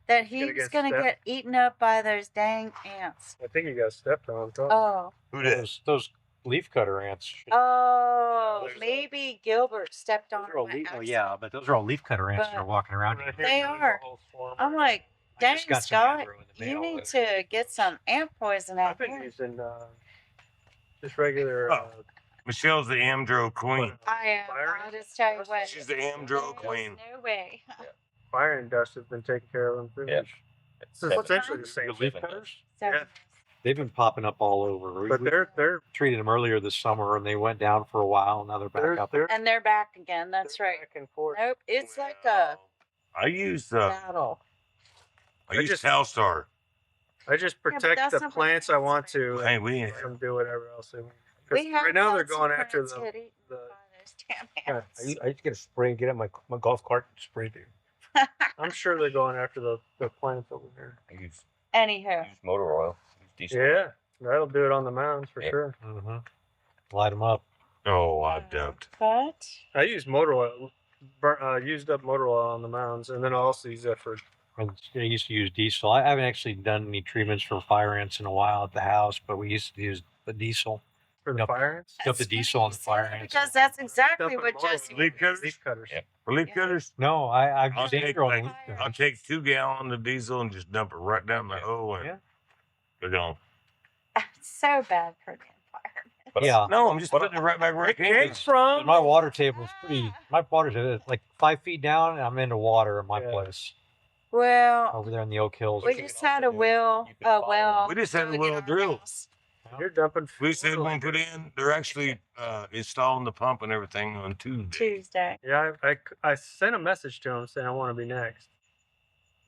That he gonna was get going to stepped? get eaten up by those dang ants. I think he got stepped on. Probably. Oh. Who did? Those leaf cutter ants. Oh, there's a- maybe Gilbert stepped on Those are it all by leaf, accident. yeah, but those are all leaf cutter ants that are But- walking around. Right here. here, They there's a are. whole swarm. I'm like, I dang, just got some Scott, aggro in the you mail. need to get some ant poison out I've been here. using just regular. Michelle's the Amdro queen. I am. Fire I'll just tell you what. She's the Amdro there's queen. No way. Fire and dust have been taking care of them too. Yeah. It's essentially the same. The leaf cutters? So, Yeah. They've been popping up all over. But We they're treated them earlier this summer, and they went down for a while. Now they're back up. and they're back again. That's they're right. Back and forth. Nope. It's like a I use battle. I use just- Talstar. I just but protect that's the not what plants I want to. Hey, we Let them do whatever else they want. 'Cause We have right now had they're some going after plants the. get eaten the- by those damn Yeah, ants. I used to get a spray and get out my golf cart and spray it. I'm sure they're going after the plants over there. I use Anywho, motor oil. Use diesel. Yeah, that'll do it on the mounds for Yeah. sure. Light them up. Oh, I've dumped. but I use motor oil, used up motor oil on the mounds, and then I also use that for. I used to use diesel. I haven't actually done any treatments for fire ants in a while at the house, but we used to use the diesel. For the Yep. fire ants? Dump the that's funny diesel on you the say fire that ants. because that's exactly Dumping what motor Jesse. oil. Leaf cutters? Leaf cutters. Yeah. For leaf Yeah. cutters, No, I've I'll used take Andro on like- leaf cutters. I'll take 2 gallons of diesel and just dump it right down the hole and Yeah. they're gone. It's so bad for the environment. But Yeah. No, I'm just putting it right back where it came from. My water table is pretty. My water table is like 5 feet down, and I'm into water in my Yeah. place Well, over there in the Oak Hills. we just had a well. We just had a dug in well our drilled. house. You're dumping. We said when put in, they're actually installing the pump and everything on Tuesday. Tuesday. Yeah, I sent a message to him saying I want to be next.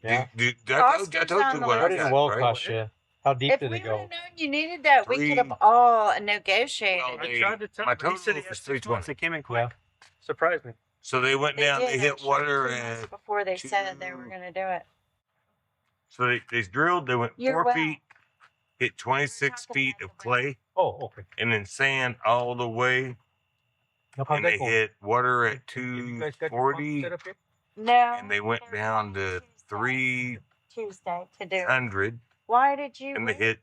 Yeah. I Oscar's told on you the what What I did the got, well right? cost you? How deep If did we it would go? have known you needed that, we could have Three- all negotiated. Well, I They- tried to tell my him. He said he total has was 6 months. 320. They came in quick. Surprised me. So they went down, they did hit actually, water 2 months and before they said they were going to do it. so they drilled, they went You're 4 well. feet, hit 26 talking feet about of the clay, Oh, okay. and then sand all the way. How'd And that they go? hit water at Have you guys got your pump 240, set up yet? No. and they went they're down going to 300, Tuesday to do it. and Why did you? they wait? hit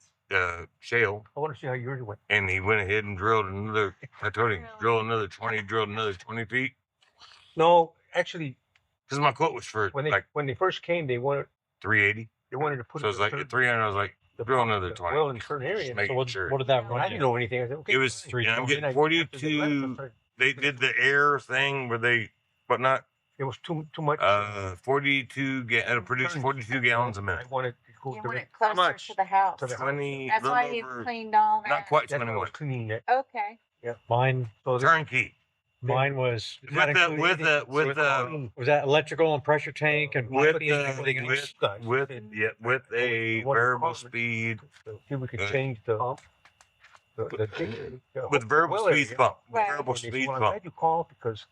shale. I want to see how yours went. And he went ahead and drilled another. I told him, Really? drill another 20, drilled another 20 feet. No, actually, Because my quote was for when they like when they first came, they wanted 380. to put So it's in like the at 300. I was like, drill another 20. well in a certain area. Just make So it what, sure. What did that I run didn't you? know anything. I said, okay, It was, fine. and I'm Then getting I- after the last, I 42. started- They did the air thing where they, whatnot, It was too much. 42, it'll produce 42 gallons a minute. I wanted to go You to want the, it closer much? to the house. to the 20, That's why you over, cleaned all that. not quite that's what I 21. was cleaning it. Okay. Mine So Turnkey. was With the was that electrical and pressure tank and with piping and everything else? with with a variable speed See, we could Uh, change the pump. with variable speed pump. With Right. variable speed I'm pump. glad you called because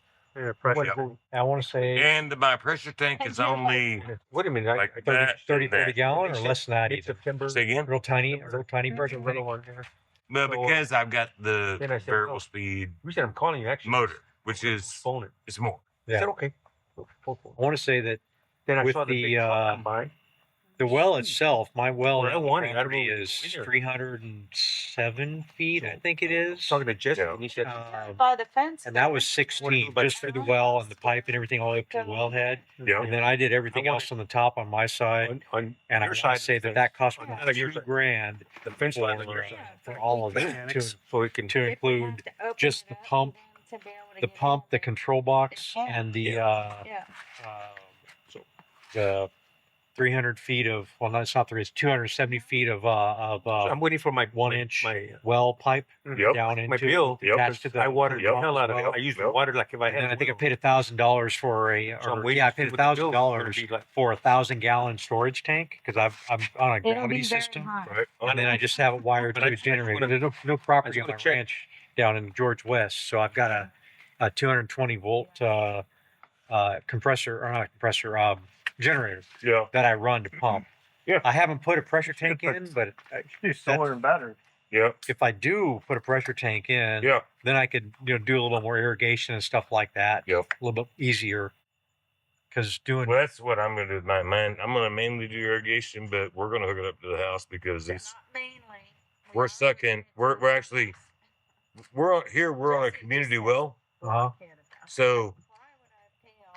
pressure. I want to say And my pressure tank is only wait a minute, like I, 30, that. 30 and that. 40 gallon or less than that mid even. September. Say again? Real tiny pressure There's a little tank. one there. Well, So, because I've got the then I said, variable well, speed The reason I'm calling you actually motor, which is postpone it. it's more. I Yeah. said okay. I want to say that Then I with saw the big truck the come by. the well itself, my well Well, I on the wanted, I don't know property if is it's in there. 307 feet, I think it I is. was talking to Jesse Yeah. and he said, By the fence. And that was What do you 16 do about just for the that? well and the pipe and everything all the way up to the wellhead. Yeah. And then I did everything I else on the top on my side. on And I your want side to of say the that that cost me fence. about Not your $2 side. grand the fence line on for, your side. for all of it So we can to include just the pump, the control box, and the Yeah. so the 300 feet of no, it's not 3, it's 270 feet of I'm waiting for my 1 my- inch my well pipe Yep. down my into bill. attached to the I watered the pump hell as out of it. well. I used Yep. water like if I And had. then I think I will. paid $1,000 for a, So I'm or waiting yeah, I to see paid what the bill's gonna $1,000 be like. for a 1,000-gallon storage tank because I'm on a It'll gravity be very system, high. Right. and then I just have it wired But to I a just generator. wanna- There's no property I on just my wanna check. ranch down in George West, so I've got a 220 volt compressor or not compressor generator Yeah. that I run to pump. Yeah. I haven't put a pressure tank in, but Solar and battery. Yeah. if I do put a pressure tank in, Yeah. then I could do a little more irrigation and stuff like that. Yep. A little bit easier. Because doing Well, that's what I'm gonna do with my man. I'm gonna mainly do irrigation, but we're gonna hook it up to the house because it's Not mainly. we're stuck in we're actually we're on a community well. So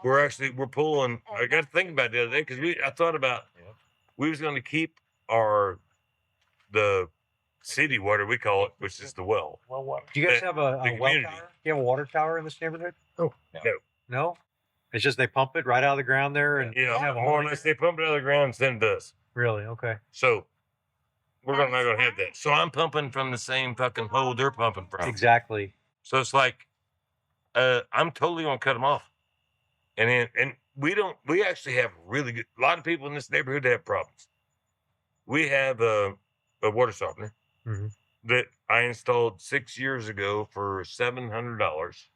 we're pulling. I got to think about it the other day because I thought about we was going to keep the city water we call it, which is the well. Do you guys the- have the a well community. tower? Do you have a water tower in this neighborhood? No. No? It's just they pump it right out of the ground there and Yeah, have a more or whole less they pump it out of the ground and send it to us. Really? Okay. So we're not gonna have that. So I'm pumping from the same fucking hole they're pumping from. Exactly. So it's like I'm totally gonna cut them off. And we actually have really good. A lot of people in this neighborhood have problems. We have a water softener Mhm. that I installed 6 years ago for $700.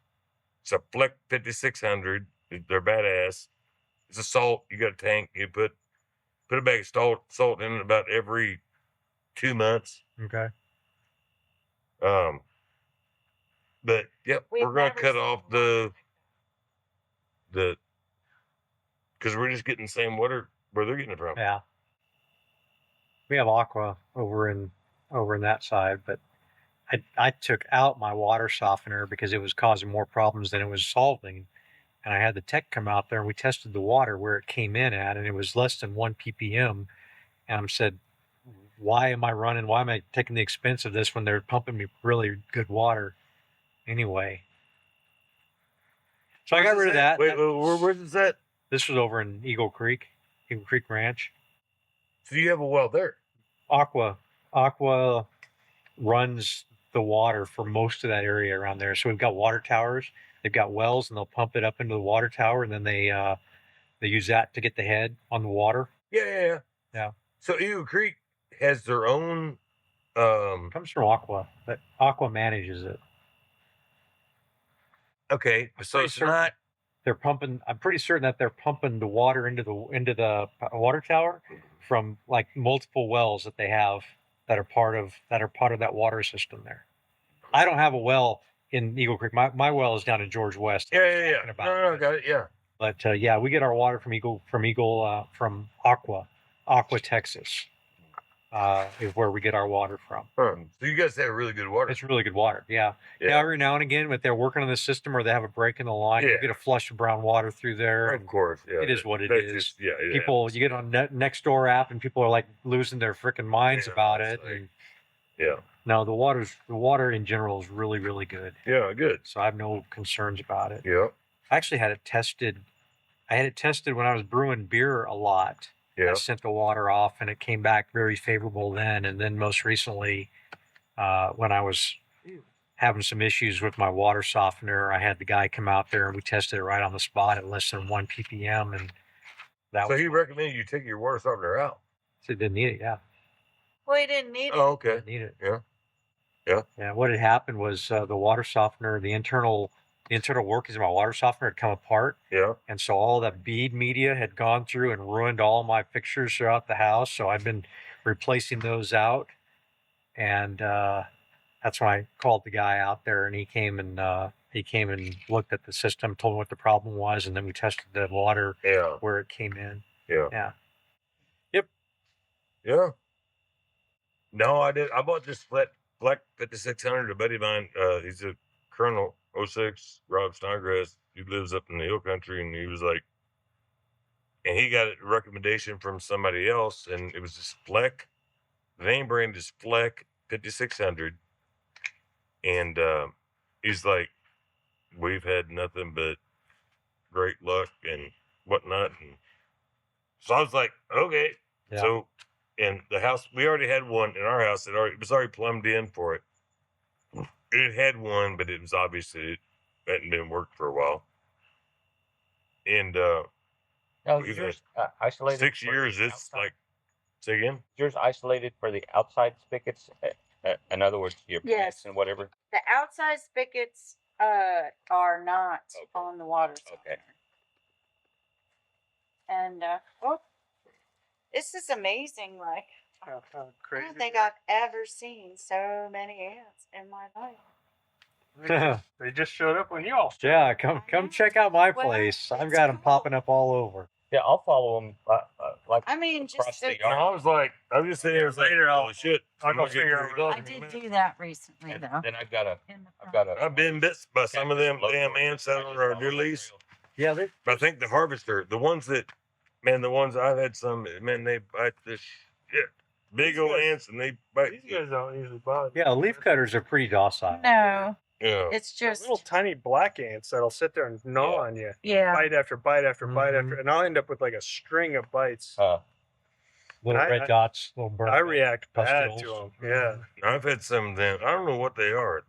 It's a Fleck 5600. They're badass. It's a salt. You got a tank. You put a bag of salt in it about every 2 months. Okay. But yep, We've we're gonna never cut seen off one. the because we're just getting the same water where they're getting it from. Yeah. We have aqua over in that side, but I took out my water softener because it was causing more problems than it was solving. And I had the tech come out there and we tested the water where it came in at, and it was less than 1 ppm. And I said, why am I taking the expense of this when they're pumping me really good water anyway? So I got rid of that. Wait, where's this at? This was over in Eagle Creek Ranch. So you have a well there. Aqua runs the water for most of that area around there. So we've got water towers. They've got wells, and they'll pump it up into the water tower, and then they use that to get the head on the water. Yeah. So Eagle Creek has their own. It comes from Aqua, but Aqua manages it. Okay, so it's not. They're pumping. I'm pretty certain that they're pumping the water into the water tower from like multiple wells that they have that are part of that water system there. I don't have a well in Eagle Creek. My well is down in George West. Yeah. Talking about No, it. got it. Yeah. But yeah, we get our water from Aqua, Texas, is where we get our water from. So you guys have really good water. It's really good water. Yeah. Every now and again, if they're working on the system or they have a break in the line, you get a flush of brown water through there. Of course. Yeah. It is what it That's is. just- yeah. People, you get on next door app and people are like losing their freaking minds Yeah, about it's it. like- And Yeah. no, the water in general is really, really good. Yeah. Good. So I have no concerns about it. Yeah. I actually had it tested. I had it tested when I was brewing beer a lot. Yeah. I sent the water off, and it came back very favorable then. And then most recently, when I was having some issues with my water softener, I had the guy come out there and we tested it right on the spot at less than 1 ppm, and that So was he recommended you take your water softener out. so it didn't need it. Yeah, Well, he didn't need it. Oh, okay. didn't need it. Yeah. Yeah, what had happened was the water softener, the internal workings of my water softener had come apart, Yeah. and so all that bead media had gone through and ruined all my fixtures throughout the house. So I've been replacing those out, and that's when I called the guy out there, and he came and looked at the system, told me what the problem was, and then we tested the water Yeah. where it came in. Yeah. Yeah. Yeah. No, I did. I bought this Black 5600. A buddy of mine, he's a Colonel 06, Rob Snodgrass. He lives up in the hill country, and he was like, and he got a recommendation from somebody else, and it was this Fleck. The name brand is Fleck 5600, and he's like, we've had nothing but great luck and whatnot, and so I was like, okay. Yeah. So, in the house, we already had one in our house. It was already plumbed in for it. It had one, but it was obviously it hadn't been worked for a while. And Now, we've is had yours isolated? 6 for the years. It's outside? like, say again. Is yours isolated for the outside spigots? In other words, your Yes. plants and whatever. The outside spigots are not Okay. on the water softener. Okay. And well, this is amazing. Like How I crazy. don't think I've ever seen so many ants in my life. They just showed up when you all started. Yeah, come check out my Well, place. I've it's got them cool. popping up all over. Yeah, I'll follow them. Like I mean, across just the the, yard. I was like, I was just sitting here. I was like, Later, holy shit! I'll I'm go gonna get figure out $30 what- I in a did minute. do that recently, And though. then I've got a. I've been bit by some of them damn ants out on our new lease. Yeah, But I think the harvester, the ones that, man, the ones I've had some, man, they bite the shit. Big These old guys- ants, and they bite. These guys don't usually bother. yeah. Leaf cutters are pretty docile. No, Yeah. it's just Little tiny black ants that'll sit there and gnaw on you. yeah. Bite after bite after bite Mhm. after, and I'll end up with like a string of bites. Little I- red I- dots, little burn. I react bad to pustules. them. Yeah. I've had some of them. I don't know what they are.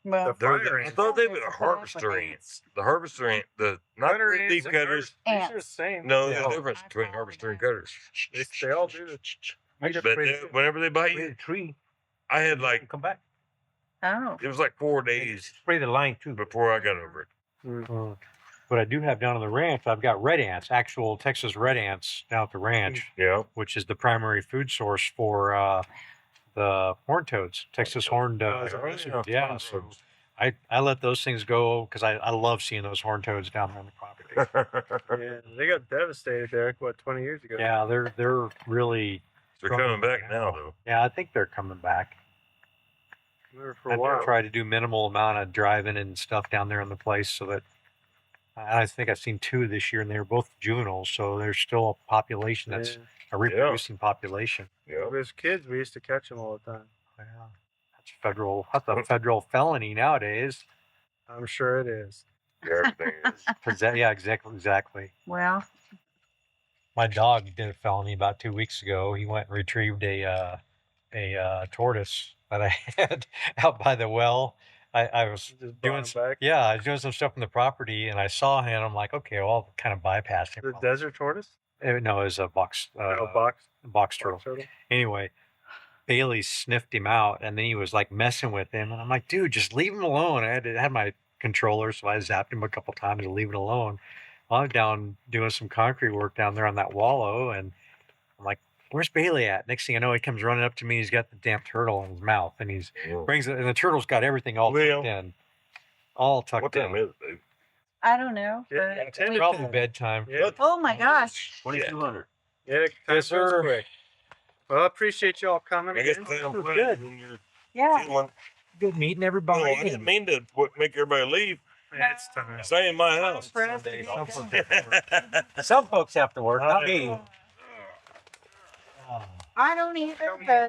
Well, Fire I ants. thought they There's were a harvester black ants. The harvester ant, not Cutter the ants leaf and cutters. These are the Ants. same. No, Yeah. there's a difference between harvester and cutters. They all do the. But whenever they bite you, tree. I had like, Come back. oh, it was like 4 days Spray the line too. before I got over it. What I do have down on the ranch, I've got red ants, actual Texas red ants down at the ranch, Yeah. which is the primary food source for the horned toads, Texas horned. Yeah, so I let those things go because I love seeing those horned toads down there on the property. Yeah, they got devastated there. What, 20 years ago? Yeah, they're really. They're coming back now, though. Yeah, I think they're coming back. They were for a I've while. tried to do minimal amount of driving and stuff down there in the place so that I think I've seen 2 this year, and they were both juveniles, so there's still a population that's a reproducing population. Yeah. As kids, we used to catch them all the time. Yeah, that's a federal felony nowadays. I'm sure it is. Yeah, everything is. Yeah, exactly. well, My dog did a felony about 2 weeks ago. He went and retrieved a tortoise that I had out by the well. I was Just brought doing 'em some, back. yeah, I was doing some stuff on the property, and I saw him. I'm like, okay, well, I'll kind of bypass him. The desert tortoise? No, it was a box Box turtle. turtle. Anyway, Bailey sniffed him out, and then he was like messing with him, and I'm like, dude, just leave him alone. I had my controller, so I zapped him a couple times to leave it alone. Well, I'm down doing some concrete work down there on that wallow, and I'm like, where's Bailey at? Next thing I know, he comes running up to me. He's got the damn turtle in his mouth, and he's brings it, and the turtle's got everything all Well, tucked in, all tucked What in. time is it, babe? I don't know. Yeah, But ten to Probably 10. bedtime. Yeah, oh my gosh. 2200. yeah, time Yes, goes sir. quick. Well, I appreciate y'all coming I guess again. play on Good. play when you're Yeah. feeling. Good meeting No, everybody. I didn't mean to make everybody leave. Yeah, it's time. Stay in my house. For us to get going. Some folks have to work, not me. I don't either, but